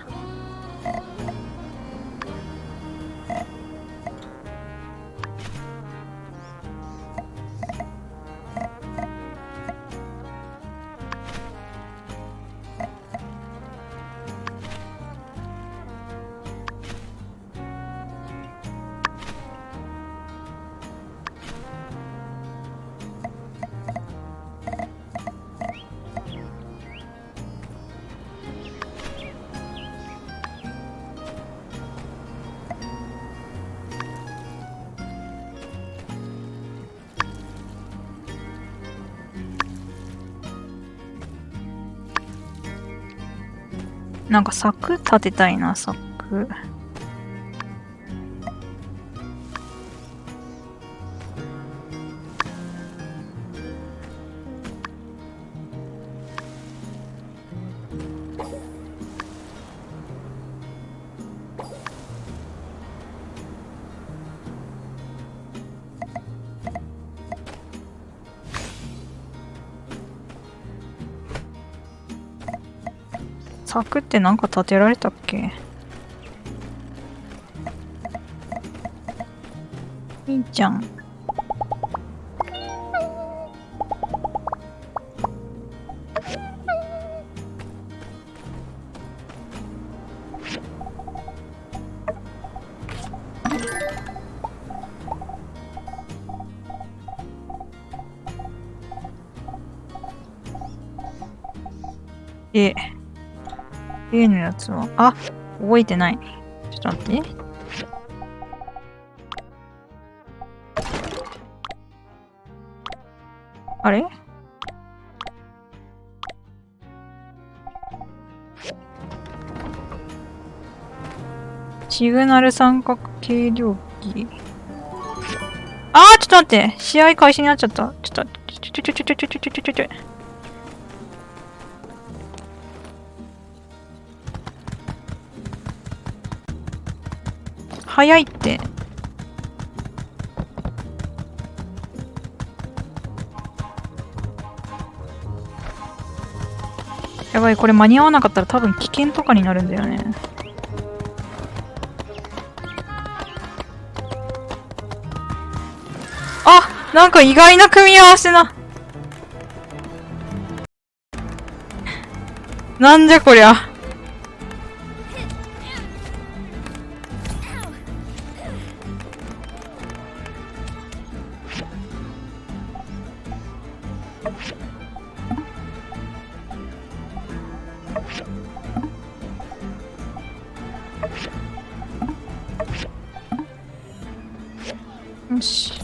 S1: なんか柵立てたいな、柵。柵ってなんか立てられたっけ？いいじゃん。で、例のやつは、あ、覚えてない。ちょっと待って。あれ？シグナル三角形領域。あー、ちょっと待って。試合開始になっちゃった。ちょっと、ちょ。早いって。やばい、これ間に合わなかったら多分危険とかになるんだよね。あ、なんか意外な組み合わせな。なんじゃこりゃ。よし。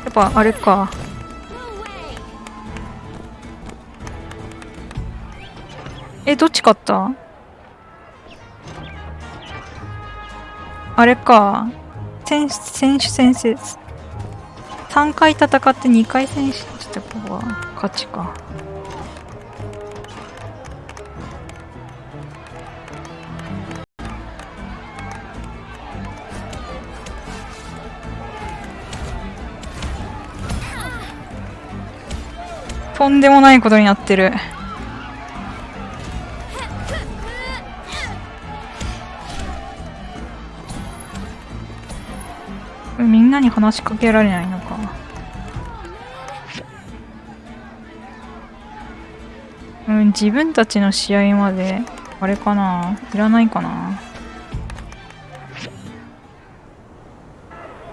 S1: やっぱあれか。どっち勝った？あれか。選手先生。3回戦って2回戦してここは勝ちか。とんでもないことになってる。みんなに話しかけられないのか。自分たちの試合まであれかな、いらないかな。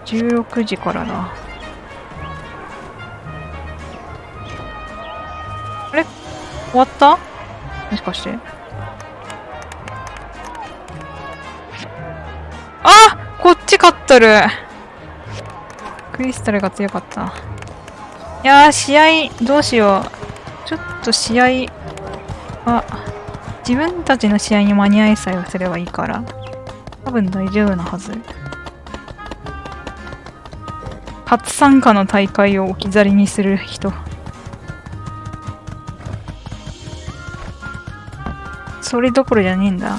S1: 16時からだ。あれ終わった？もしかして。あ！こっち勝っとる。クリスタルが強かった。いやー、試合、どうしよう。ちょっと試合は、自分たちの試合に間に合いさえすればいいから、多分大丈夫なはず。初参加の大会を置き去りにする人。それどころじゃねえんだ。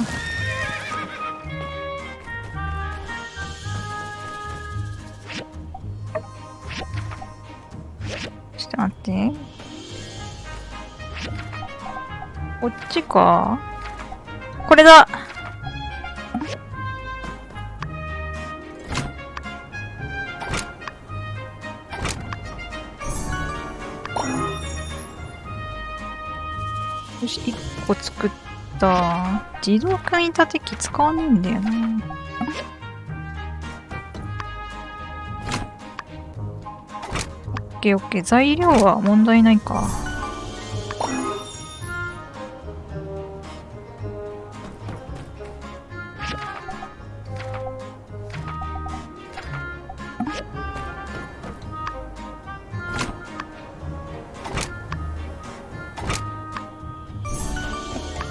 S1: ちょっと待って。こっちか？これだ！よし、1個作った。自動組み立て機使わねえんだよな。オッケーオッケー。材料は問題ないか。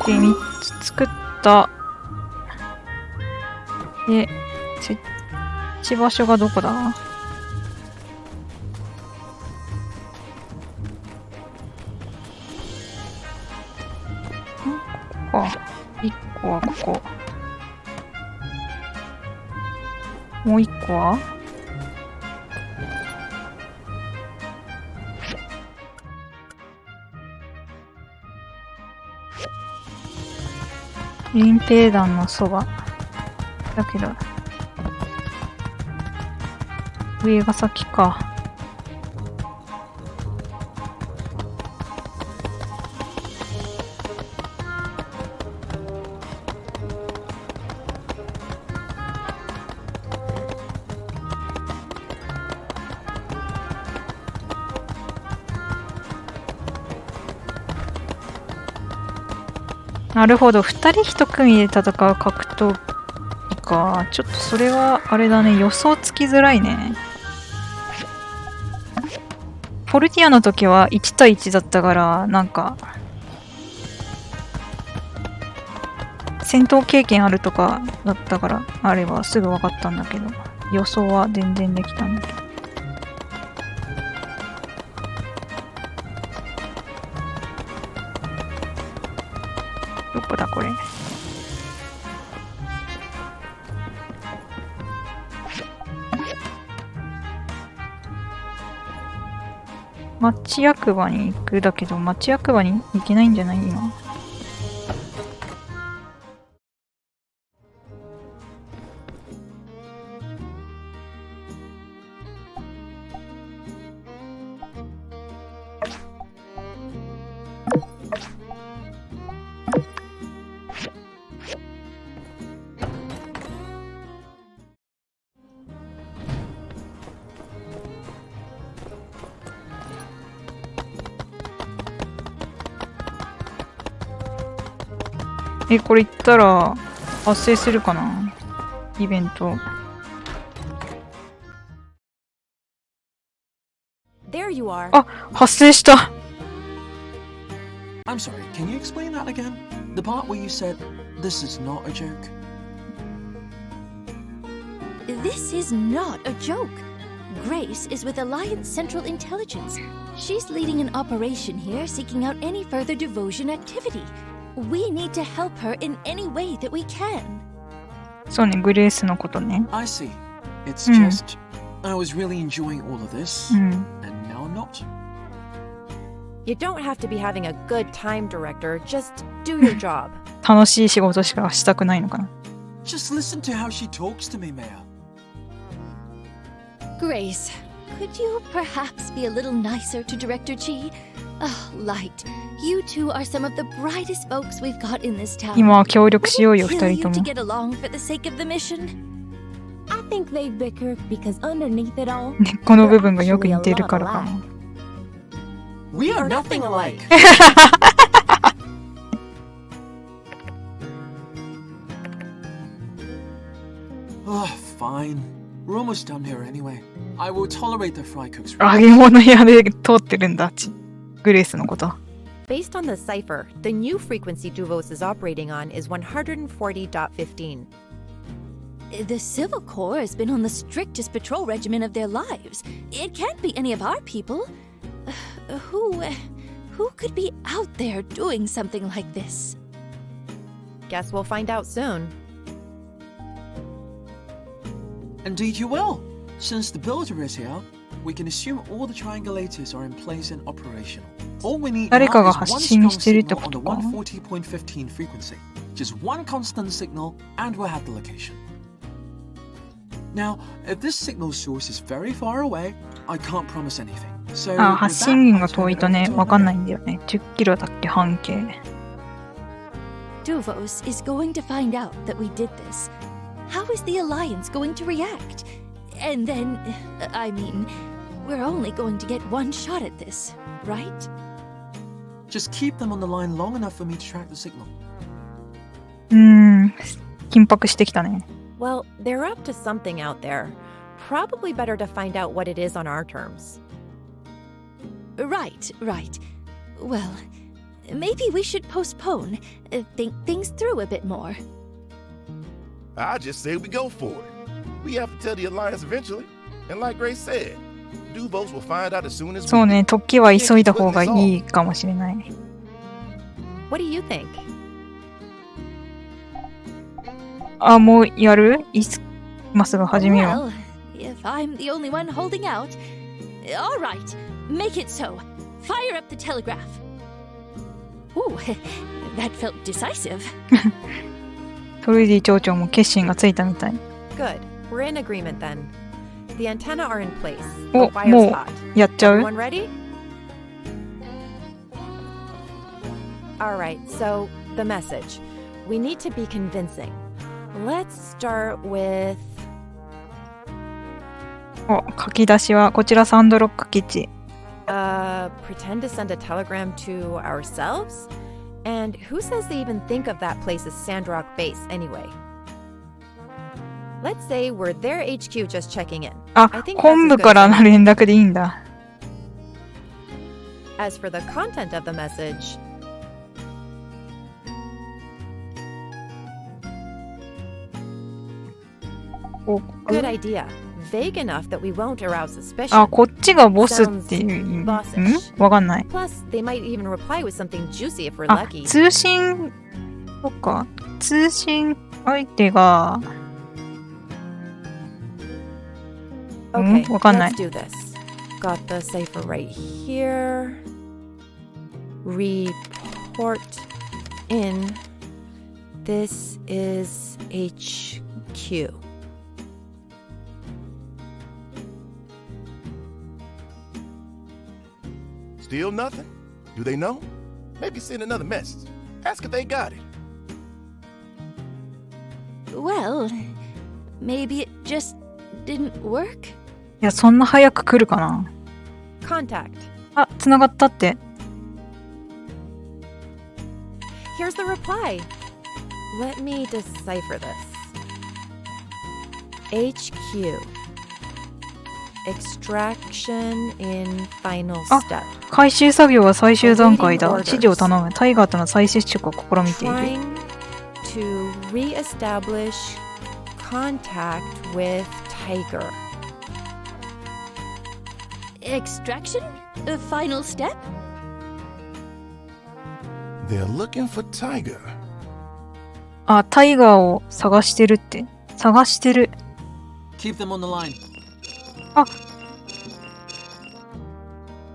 S1: で、3つ作った。で、設置場所がどこだ？ここか。1個はここ。もう1個は？リンペイ弾のそば。だけど、上が先か。なるほど、2人1組で戦う格闘技か。ちょっとそれはあれだね、予想つきづらいね。フォルティアの時は1対1だったから、なんか戦闘経験あるとかだったからあればすぐ分かったんだけど、予想は全然できたんだけど。どこだこれ。町役場に行くだけど、町役場に行けないんじゃない今。これ行ったら発生するかなイベント。あ、発生した。
S13: I'm sorry, can you explain that again? The part where you said, this is not a joke.
S17: This is not a joke. Grace is with Alliance Central Intelligence. She's leading an operation here seeking out any further devotion activity.We need to help her in any way that we can.
S1: そうね、グレースのことね。
S13: I see. It's just, I was really enjoying all of this, and now I'm not.
S7: You don't have to be having a good time, director. Just do your job.
S1: 楽しい仕事しかしたくないのかな。
S13: Just listen to how she talks to me, Mayor.
S17: Grace, could you perhaps be a little nicer to Director Chi?Oh, Light.You two are some of the brightest folks we've got in this town.
S1: 今は協力しようよ、二人とも。
S17: Will you to get along for the sake of the mission?
S18: I think they bicker because underneath it all,
S1: この部分がよく似てるからかも。
S13: We are nothing alike. Oh, fine. We're almost done here anyway. I will tolerate the fry cooks.
S1: 揚げ物屋で通ってるんだ、グレースのこと。
S7: Based on the cipher, the new frequency Duvos is operating on is 140.15.
S17: The Civil Corps has been on the strictest patrol regimen of their lives. It can't be any of our people. Who could be out there doing something like this?
S7: Guess we'll find out soon.
S13: Indeed you will. Since the builder is here, we can assume all the triangulators are in place and operational.All we need now is one strong signal on the 140.15 frequency. Just one constant signal, and we'll have the location. Now, if this signal source is very far away, I can't promise anything. So,
S1: 発信源が遠いとね、わかんないんだよね。10キロだっけ、半径。
S17: Duvos is going to find out that we did this. How is the Alliance going to react? And then, I mean...We're only going to get one shot at this, right?
S13: Just keep them on the line long enough for me to track the signal.
S1: 緊迫してきたね。
S7: Well, they're up to something out there. Probably better to find out what it is on our terms.
S17: Right. Well, maybe we should postpone, think things through a bit more.
S9: I just say we go for it. We have to tell the Alliance eventually. And like Grace said,Duvos will find out as soon as
S1: そうね、時は急いだ方がいいかもしれない。
S7: What do you think?
S1: あ、もうやる？今すぐ始めよう。
S17: Well, if I'm the only one holding out, all right, make it so. Fire up the telegraph. Ooh, that felt decisive.
S1: トルディ町長も決心がついたみたい。
S7: Good. We're in agreement then.The antenna are in place.
S1: お、もうやっちゃう？
S7: Everyone ready? Alright, so the message. We need to be convincing. Let's start with...
S1: お、書き出しはこちらサンドロック基地。
S7: Pretend to send a telegram to ourselves? And who says they even think of that place as Sandrock base anyway?Let's say we're their HQ just checking in.
S1: あ、本部からの連絡でいいんだ。
S7: As for the content of the message, good idea. Vague enough that we won't arouse suspicion.
S1: あ、こっちがボスっていう意味。わかんない。
S7: Plus, they might even reply with something juicy if we're
S1: あ、
S7: lucky.
S1: 通信そっか。通信相手が、
S7: Okay,
S1: わかんない。
S7: let's do this. Got the cipher right here. Report in. This is HQ.
S9: Still nothing? Do they know? Maybe send another message. Ask if they got it.
S17: Well, maybe it just didn't work?
S1: いや、そんな早く来るかな。
S7: Contact.
S1: あ、繋がったって。
S7: Here's the reply. Let me decipher this. HQ. Extraction in final
S1: あ、
S7: step.
S1: 回収作業は最終段階だ。指示を頼む。タイガーとの再接触を試みている。
S7: Trying to re-establish contact with Tiger.
S17: Extraction? The final step?
S9: They're looking for Tiger.
S1: あ、タイガーを探してるって。探してる。
S13: Keep them on the line.
S1: あ、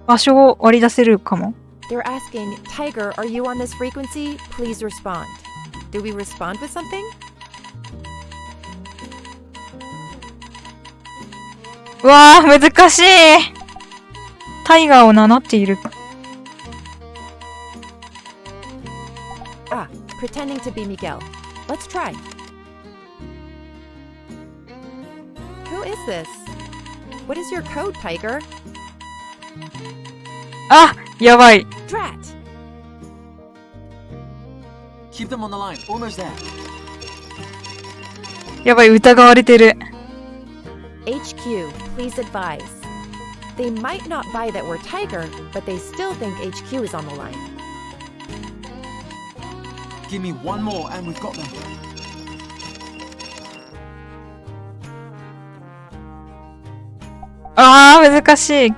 S1: 場所を割り出せるかも。
S7: They're asking, Tiger, are you on this frequency? Please respond. Do we respond with something?
S1: うわー、難しい。タイガーを名乗っている。
S7: Ah, pretending to be Miguel. Let's try. Who is this? What is your code, Tiger?
S1: あ、やばい。
S7: Drat!
S13: Keep them on the line. Almost there.
S1: やばい、疑われてる。
S7: HQ, please advise. They might not buy that we're Tiger, but they still think HQ is on the line.
S13: Give me one more and we've got them.
S1: あー、難しい。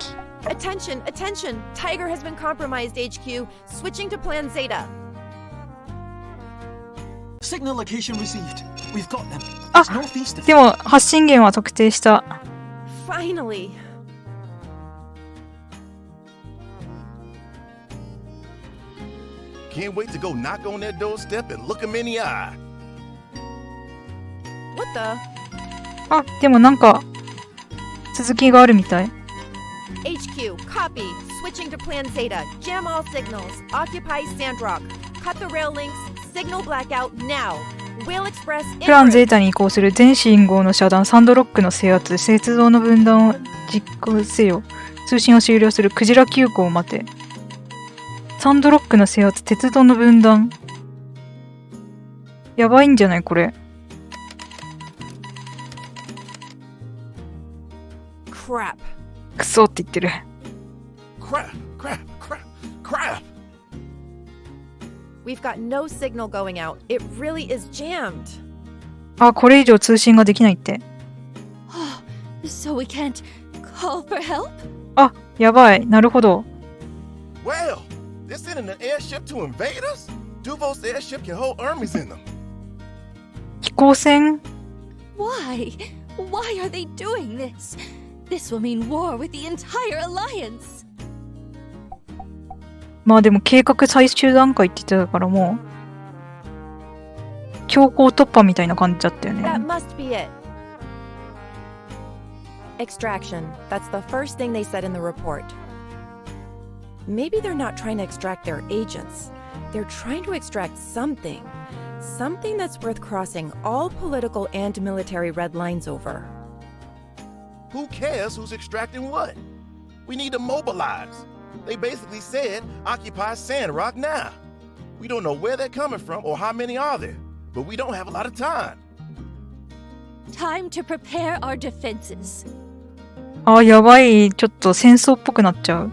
S7: Attention, attention! Tiger has been compromised, HQ. Switching to Plan Zeta.
S13: Signal location received. We've got them.
S1: あ、
S13: It's northeast of
S1: でも発信源は特定した。
S7: Finally!
S9: Can't wait to go knock on their doorstep and look them in the eye.
S7: What the?
S1: あ、でもなんか続きがあるみたい。
S7: HQ, copy. Switching to Plan Zeta. Jam all signals. Occupy Sandrock. Cut the rail links. Signal blackout now. Whale Express
S1: プラン
S7: en
S1: ゼー
S7: route.
S1: タに移行する全信号の遮断サンドロックの制圧接道の分断を実行せよ。通信を終了するクジラ急行を待て。サンドロックの制圧鉄道の分断。やばいんじゃないこれ。
S7: Crap.
S1: クソって言ってる。
S9: Crap, crap, crap, crap.
S7: We've got no signal going out. It really is jammed.
S1: あ、これ以上通信ができないって。
S17: So we can't call for help?
S1: あ、やばい。なるほど。
S9: Well, they're sending an airship to invade us? Duvos airship can hold armies in them.
S1: 飛行船
S17: Why? Why are they doing this? This will mean war with the entire alliance.
S1: まあでも計画最終段階って言ってたからもう強行突破みたいな感じだったよね。
S7: That must be it. Extraction. That's the first thing they said in the report. Maybe they're not trying to extract their agents. They're trying to extract something. Something that's worth crossing all political and military red lines over.
S9: Who cares who's extracting what? We need to mobilize. They basically said, occupy Sandrock now. We don't know where they're coming from or how many are there, but we don't have a lot of time.
S17: Time to prepare our defenses.
S1: あ、やばい。ちょっと戦争っぽくなっちゃう。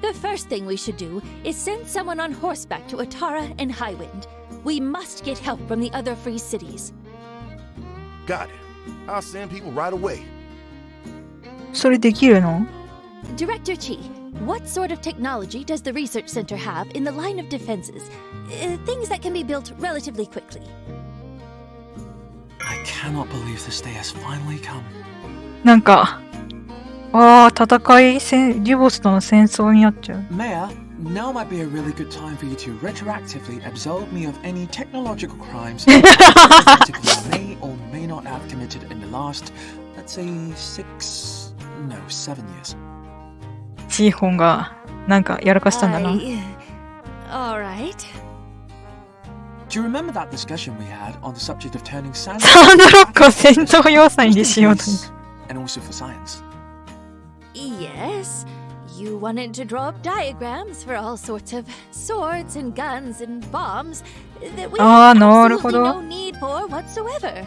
S17: The first thing we should do is send someone on horseback to Atara and Highwind. We must get help from the other free cities.
S9: Got it. I'll send people right away.
S1: それできるの？
S17: Director Chi, What sort of technology does the research center have in the line of defenses? Things that can be built relatively quickly.
S13: I cannot believe this day has finally come.
S1: なんか、ああ、戦い、デュボスとの戦争になっちゃう。
S13: Mayor, now might be a really good time for you to retroactively absolve me of any technological crimes I may or may not have committed in the last, let's say, 7 years.
S1: チーホンがなんかやらかしたんだな。
S17: All right.
S13: Do you remember that discussion we had on the subject of turning Sandrock
S1: サンドロックを戦闘要塞にしようと。
S13: and also for science?
S17: Yes. You wanted to draw up diagrams for all sorts of swords and guns and bombs that we have absolutely no need for whatsoever.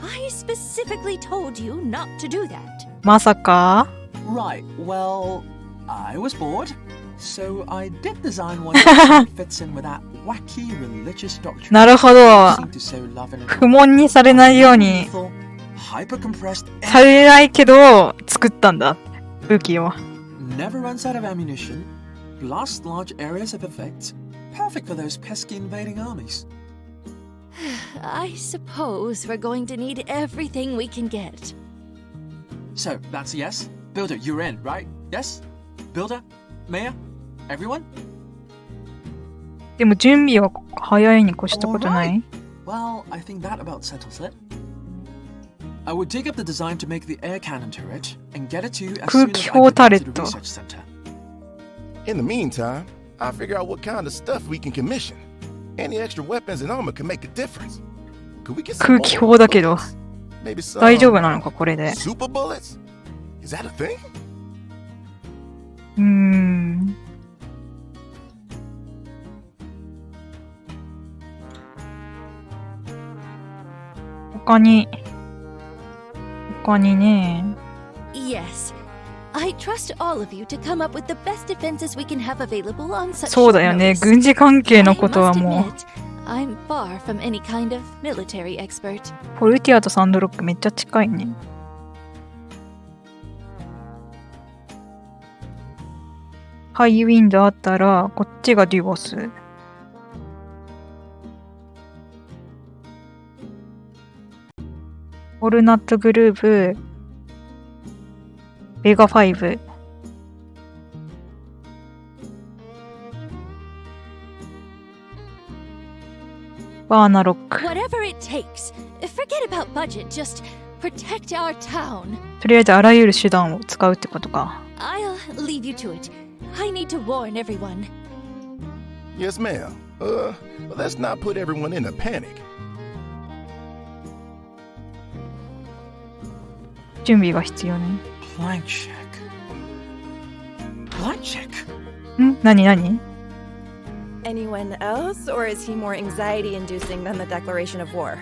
S17: I specifically told you not to do that.
S1: まさか
S13: Right, well, I was bored, so I did design one that fits in with that wacky religious doctrine.
S1: なるほど。不問にされないようにされないけど作ったんだ。武器を。
S13: Never runs out of ammunition, blasts large areas of effect, perfect for those pesky invading armies.
S17: I suppose we're going to need everything we can get.
S13: So, that's a yes? Builder, you're in, right? Yes? Builder? Mayor? Everyone?
S1: でも準備は早いに越したことない。
S13: Well, I think that about settles it. I would dig up the design to make the air cannon turret and get it to you as soon as I get to the research center.
S9: In the meantime, I'll figure out what kind of stuff we can commission. Any extra weapons and armor can make a difference. Could we get some
S1: 空気砲だけど
S9: maybe some
S1: 大丈夫なのかこれで。
S9: super bullets? Is that a thing?
S1: 他にね。
S17: Yes. I trust all of you to come up with the best defenses we can have available on such
S1: そうだよね。軍事関係のことはもう。
S17: I'm far from any kind of military expert.
S1: ポルティアとサンドロックめっちゃ近いね。ハイウィンドあったらこっちがデュボス。オルナットグルーブ、ベガ5。バーナロック。
S17: Whatever it takes. Forget about budget. Just protect our town.
S1: とりあえずあらゆる手段を使うってことか。
S17: I'll leave you to it. I need to warn everyone.
S9: Yes, ma'am. But let's not put everyone in a panic.
S1: 準備が必要ね。
S13: Blank check. Blank check.
S1: 何
S7: Anyone else, or is he more anxiety-inducing than the declaration of war?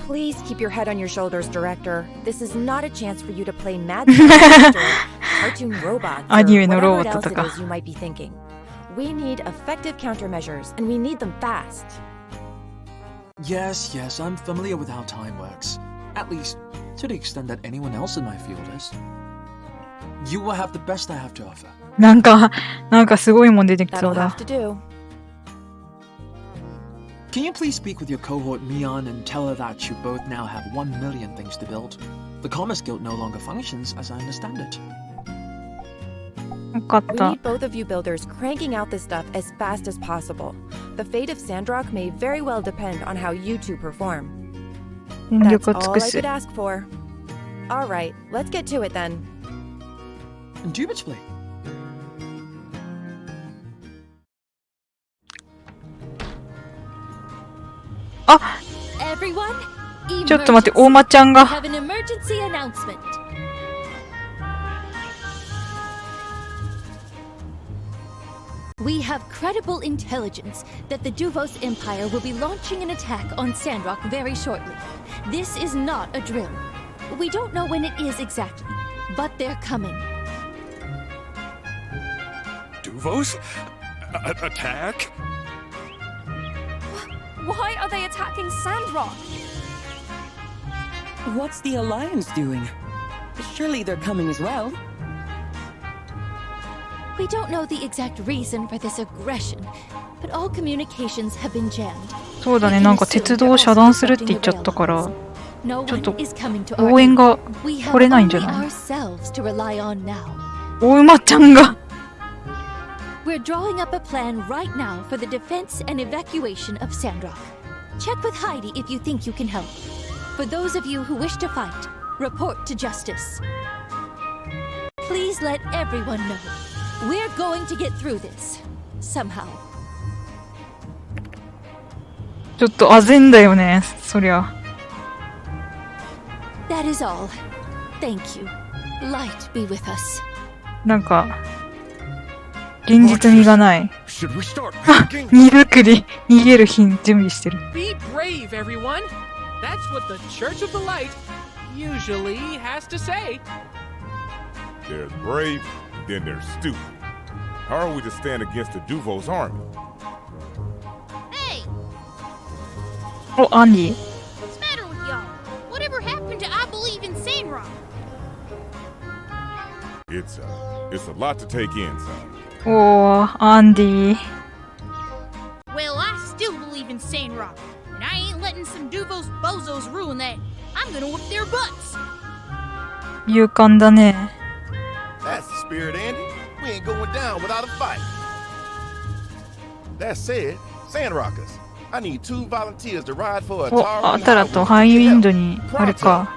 S7: Please keep your head on your shoulders, Director. This is not a chance for you to play mad scientist or cartoon robots or whatever else it is you might be thinking. We need effective countermeasures, and we need them fast.
S13: Yes, I'm familiar with how time works. At least, to the extent that anyone else in my field is. You will have the best I have to offer.
S1: なんかすごいもん出てきそうだ。
S13: Can you please speak with your cohort Mion and tell her that you both now have 1 million things to build? The Commerce Guild no longer functions as I understand it.
S1: わかっ
S7: We
S1: た。
S7: need both of you builders cranking out this stuff as fast as possible. The fate of Sandrock may very well depend on how you two perform.
S1: 全
S7: That's
S1: 力を
S7: all
S1: 尽
S7: I
S1: くす。
S7: could ask for. All right, let's get to it then.
S13: Indubitably.
S1: あ、
S17: Everyone,
S1: ちょっと待って、大間ちゃん
S17: we
S1: が。
S17: have an emergency announcement. We have credible intelligence that the Duvos Empire will be launching an attack on Sandrock very shortly. This is not a drill. We don't know when it is exactly, but they're coming.
S4: Duvos? Attack?
S19: Why are they attacking Sandrock?
S11: What's the Alliance doing? Surely they're coming as well.
S17: We don't know the exact reason for this aggression, but all communications have been jammed.
S1: そうだね、なんか鉄道を遮断するって言っちゃったから、ちょっと応援が来れないんじゃない？お馬ちゃんが。
S17: We're drawing up a plan right now for the defense and evacuation of Sandrock. Check with Heidi if you think you can help. For those of you who wish to fight, report to justice. Please let everyone know. We're going to get through this. Somehow.
S1: ちょっとあぜんだよね、そりゃ。
S17: That is all. Thank you. Light be with us.
S1: なんか現実味がない。あ、荷造り、逃げる品準備してる。
S3: Be brave, everyone. That's what the Church of the Light usually has to say.
S20: There's brave, then there's stupid. How are we to stand against the Duvo's army?
S2: Hey!
S1: お、アンディ。
S2: What's the matter with y'all? Whatever happened to I believe in Sandrock?
S20: It's a lot to take in, son.
S1: おー、アンディ。
S2: Well, I still believe in Sandrock, and I ain't letting some Duvo's bozos ruin that. I'm gonna whoop their butts.
S1: 勇敢だね。
S9: That's the spirit, Andy. We ain't going down without a fight. That said, Sandrockers, I need 2 volunteers to ride for a
S1: お、あたらとハイウィンドにあれか。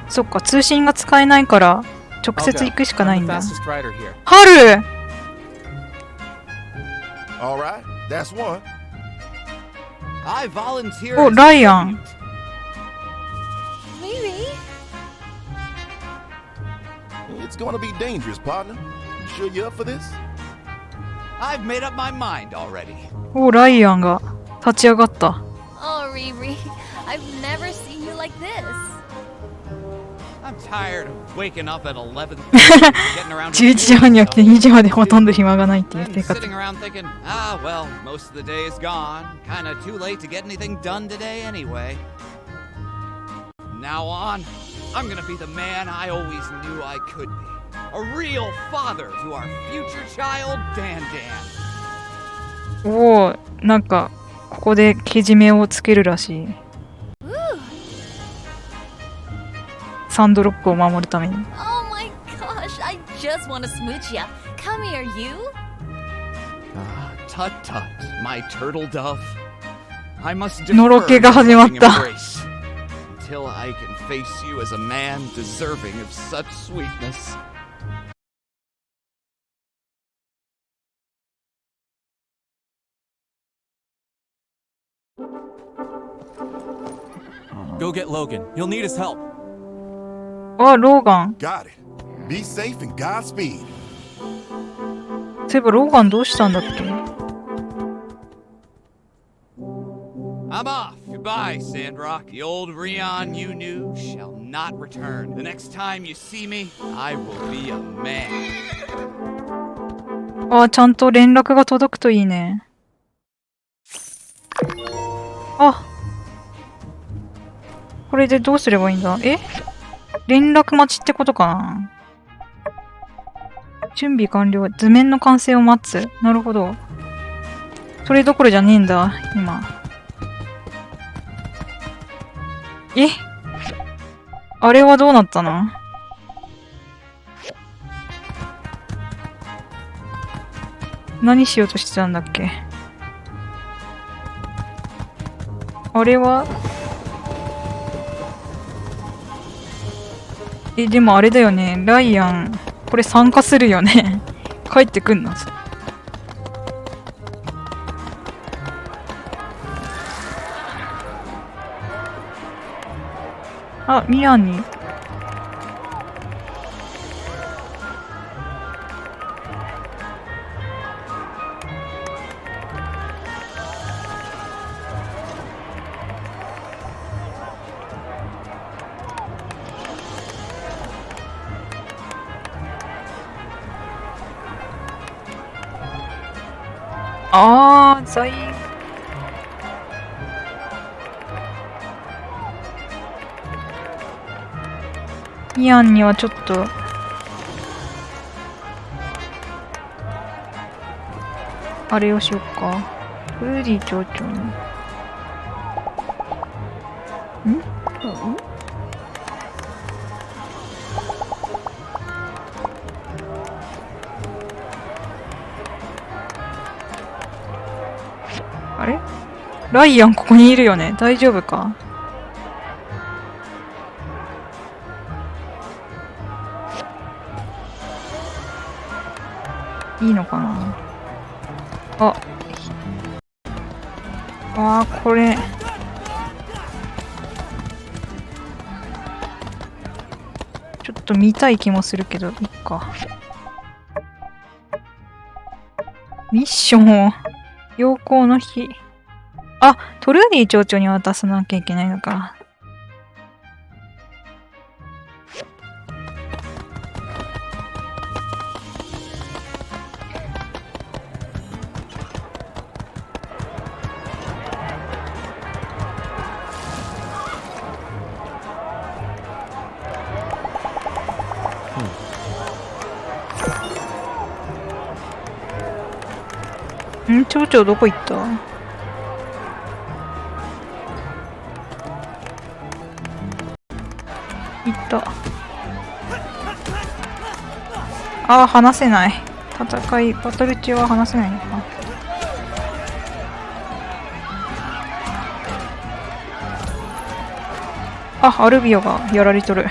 S1: そっか、通信が使えないから直接行くしかないんだ。ハル。
S9: All right, that's one.
S16: I volunteer.
S1: お、ライアン。
S2: Maybe.
S9: It's gonna be dangerous, partner. You sure you're up for this?
S16: I've made up my mind already.
S1: お、ライアンが立ち上がった。
S19: Oh, Riri, I've never seen you like this.
S16: I'm tired of waking up at 11.
S1: 11時半に起きて2時までほとんど暇がないっていう生活。
S16: Sitting around thinking, ah, well, most of the day is gone. Kind of too late to get anything done today anyway. From now on, I'm gonna be the man I always knew I could be. A real father to our future child, Dan Dan.
S1: おお、なんかここでけじめをつけるらしい。サンドロックを守るために。
S19: Oh my gosh, I just want to smooch ya. Come here, you.
S16: Ah, tut tut, my turtle dove. I must
S1: のろけが始まった。
S16: Until I can face you as a man deserving of such sweetness.
S21: Go get Logan. You'll need his help.
S1: あ、ローガン。
S9: Got it. Be safe and Godspeed.
S1: そういえばローガンどうしたんだっけ？
S16: I'm off. Goodbye, Sandrock. The old Rion you knew shall not return. The next time you see me, I will be a man.
S1: あ、ちゃんと連絡が届くといいね。あ、これでどうすればいいんだ？え？連絡待ちってことかな？準備完了。図面の完成を待つ。なるほど。それどころじゃねえんだ、今。え？あれはどうなったの？何しようとしてたんだっけ？あれはでもあれだよね。ライアン、これ参加するよね。帰ってくんの？あ、ミアンに。ああ、在ミアンにはちょっとあれをしよっか。トルーディ町長に。あれ？ライアンここにいるよね。大丈夫か？いいのかな。これちょっと見たい気もするけど、いっか。ミッションを陽光の日。トルーディ町長に渡さなきゃいけないのか。町長どこ行った？行った。話せない。戦い、バトル中は話せないのか。アルビオがやられとる。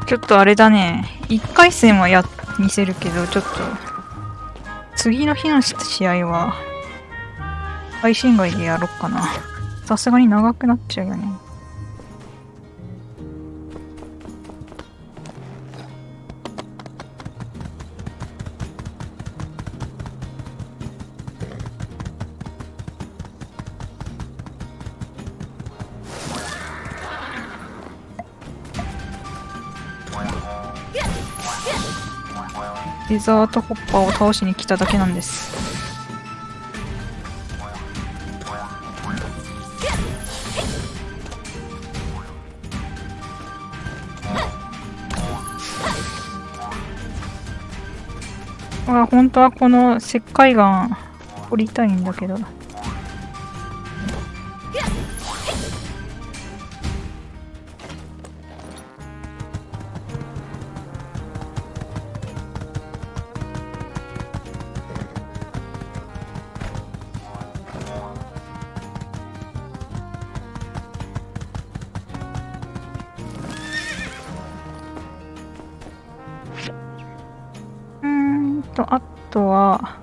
S1: ちょっとあれだね。1回戦は見せるけど、ちょっと次の日の試合は配信外でやろっかな。さすがに長くなっちゃうよね。デザートホッパーを倒しに来ただけなんです。本当はこの石灰岩掘りたいんだけど。あとは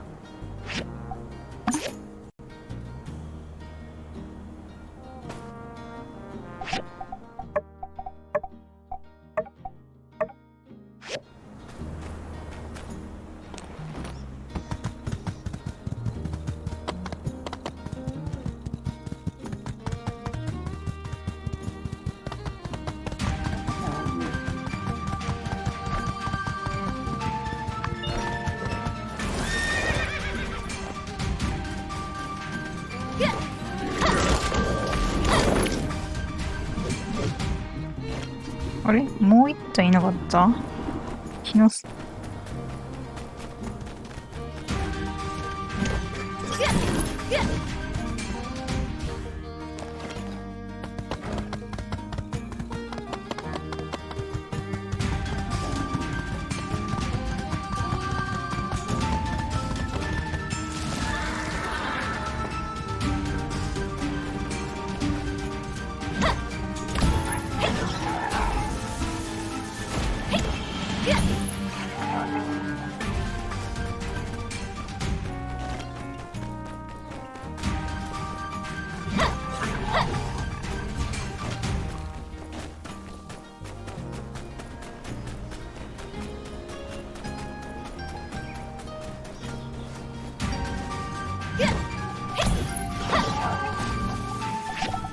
S1: あれもう一体いなかった？気のす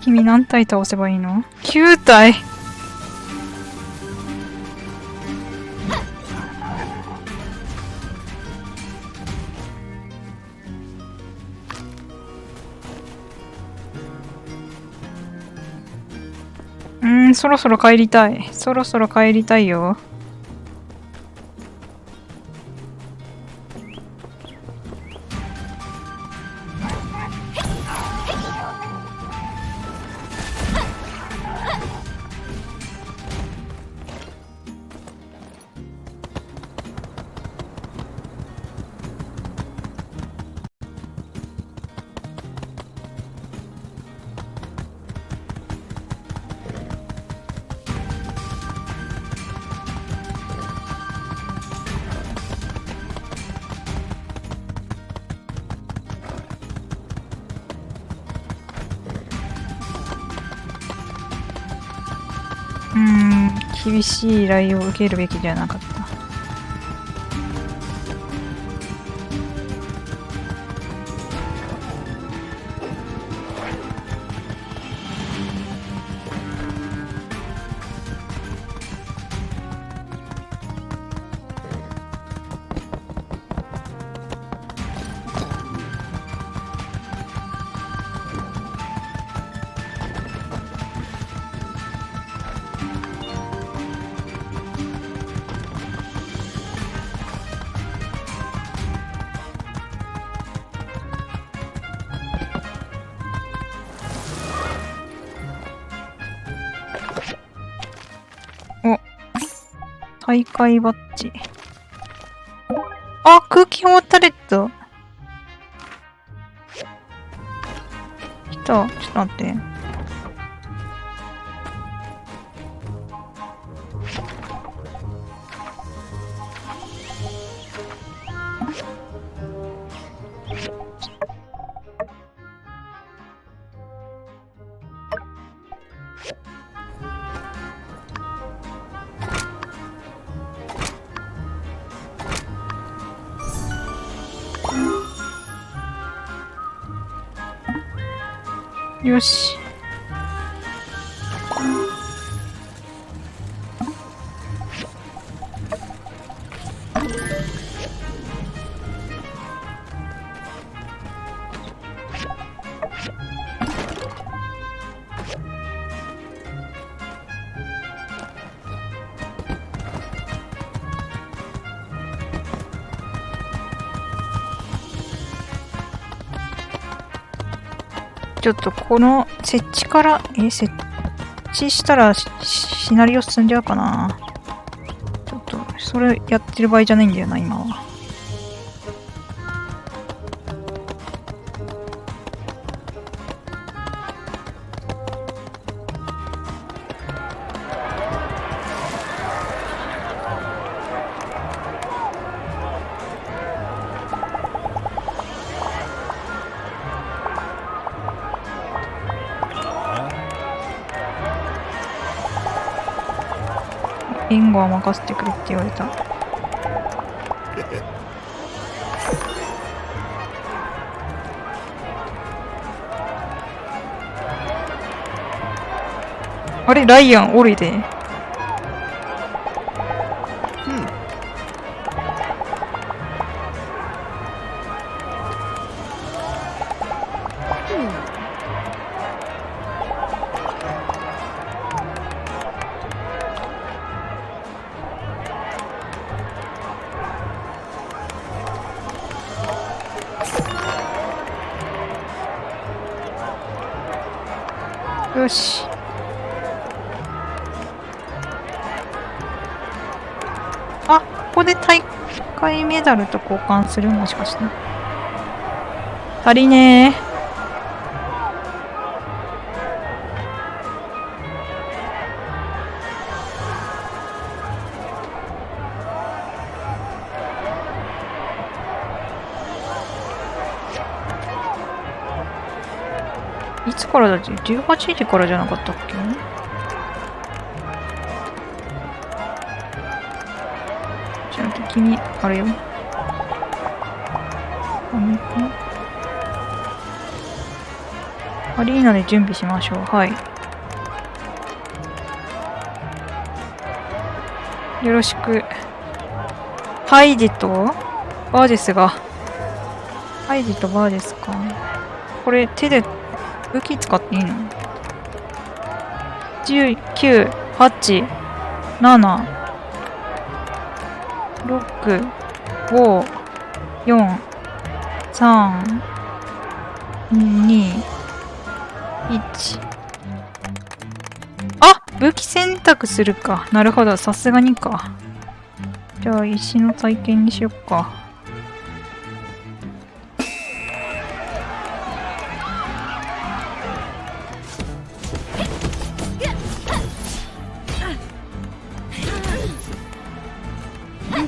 S1: 君何体倒せばいいの ?9 体。そろそろ帰りたい。そろそろ帰りたいよ。厳しい依頼を受けるべきじゃなかった。大会バッジ。あ、空気砲タレット。来た。ちょっと待って。よし。ちょっとこの設置から、設置したらシナリオ進んじゃうかな。ちょっと、それやってる場合じゃないんだよな、今は。援護は任せてくれって言われた。あれ、ライアンおるで。よし。あ、ここで大会メダルと交換する？もしかして。足りねえ。いつからだっけ ?18 時からじゃなかったっけ？ちょっと君、あれよ。アリーナで準備しましょう。はい。よろしく。ハイジとバージェスが。ハイジとバージェスか。これ手で武器使っていいの ?10、9、8、7、6、5、4、3、2、1。あ、武器選択するか。なるほど、さすがにか。じゃあ、石の体験にしよっか。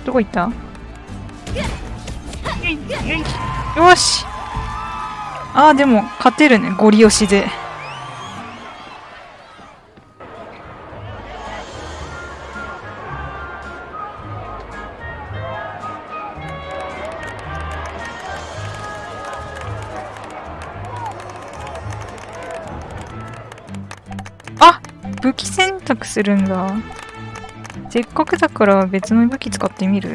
S1: どこ行った？よし。ああ、でも勝てるね、ゴリ押しで。あ、武器選択するんだ。せっかくだから別の武器使ってみる？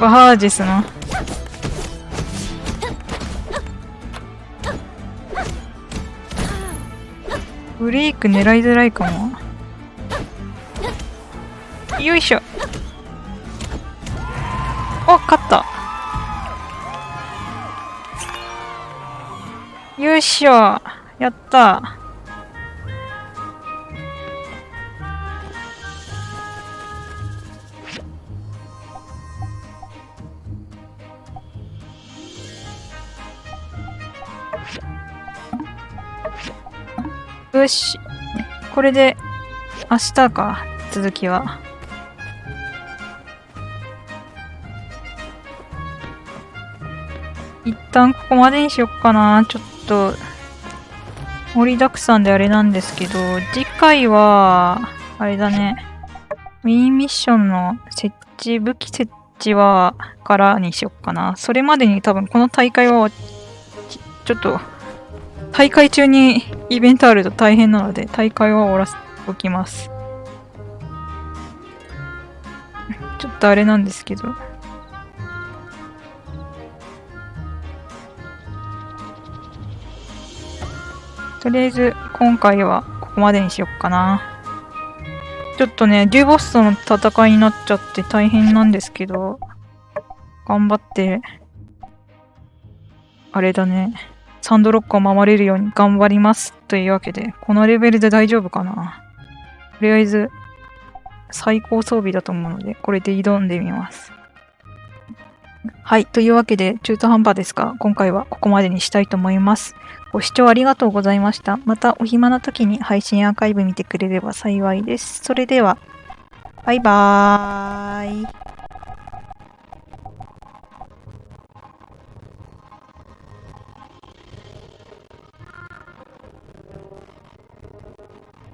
S1: バージェスな。ブレイク狙いづらいかも。よいしょ。お、勝った。よいしょ。やった。よし。これで明日か、続きは。一旦ここまでにしよっかな。ちょっと盛りだくさんであれなんですけど、次回はあれだね。メインミッションの設置、武器設置はからにしよっかな。それまでに多分この大会はちょっと大会中にイベントあると大変なので、大会は終わらせておきます。ちょっとあれなんですけど。とりあえず、今回はここまでにしよっかな。ちょっとね、デュボスとの戦いになっちゃって大変なんですけど、頑張って、あれだね。サンドロックを守れるように頑張りますというわけで、このレベルで大丈夫かな。とりあえず最高装備だと思うので、これで挑んでみます。はい、というわけで中途半端ですが、今回はここまでにしたいと思います。ご視聴ありがとうございました。またお暇な時に配信アーカイブ見てくれれば幸いです。それでは、バイバーイ。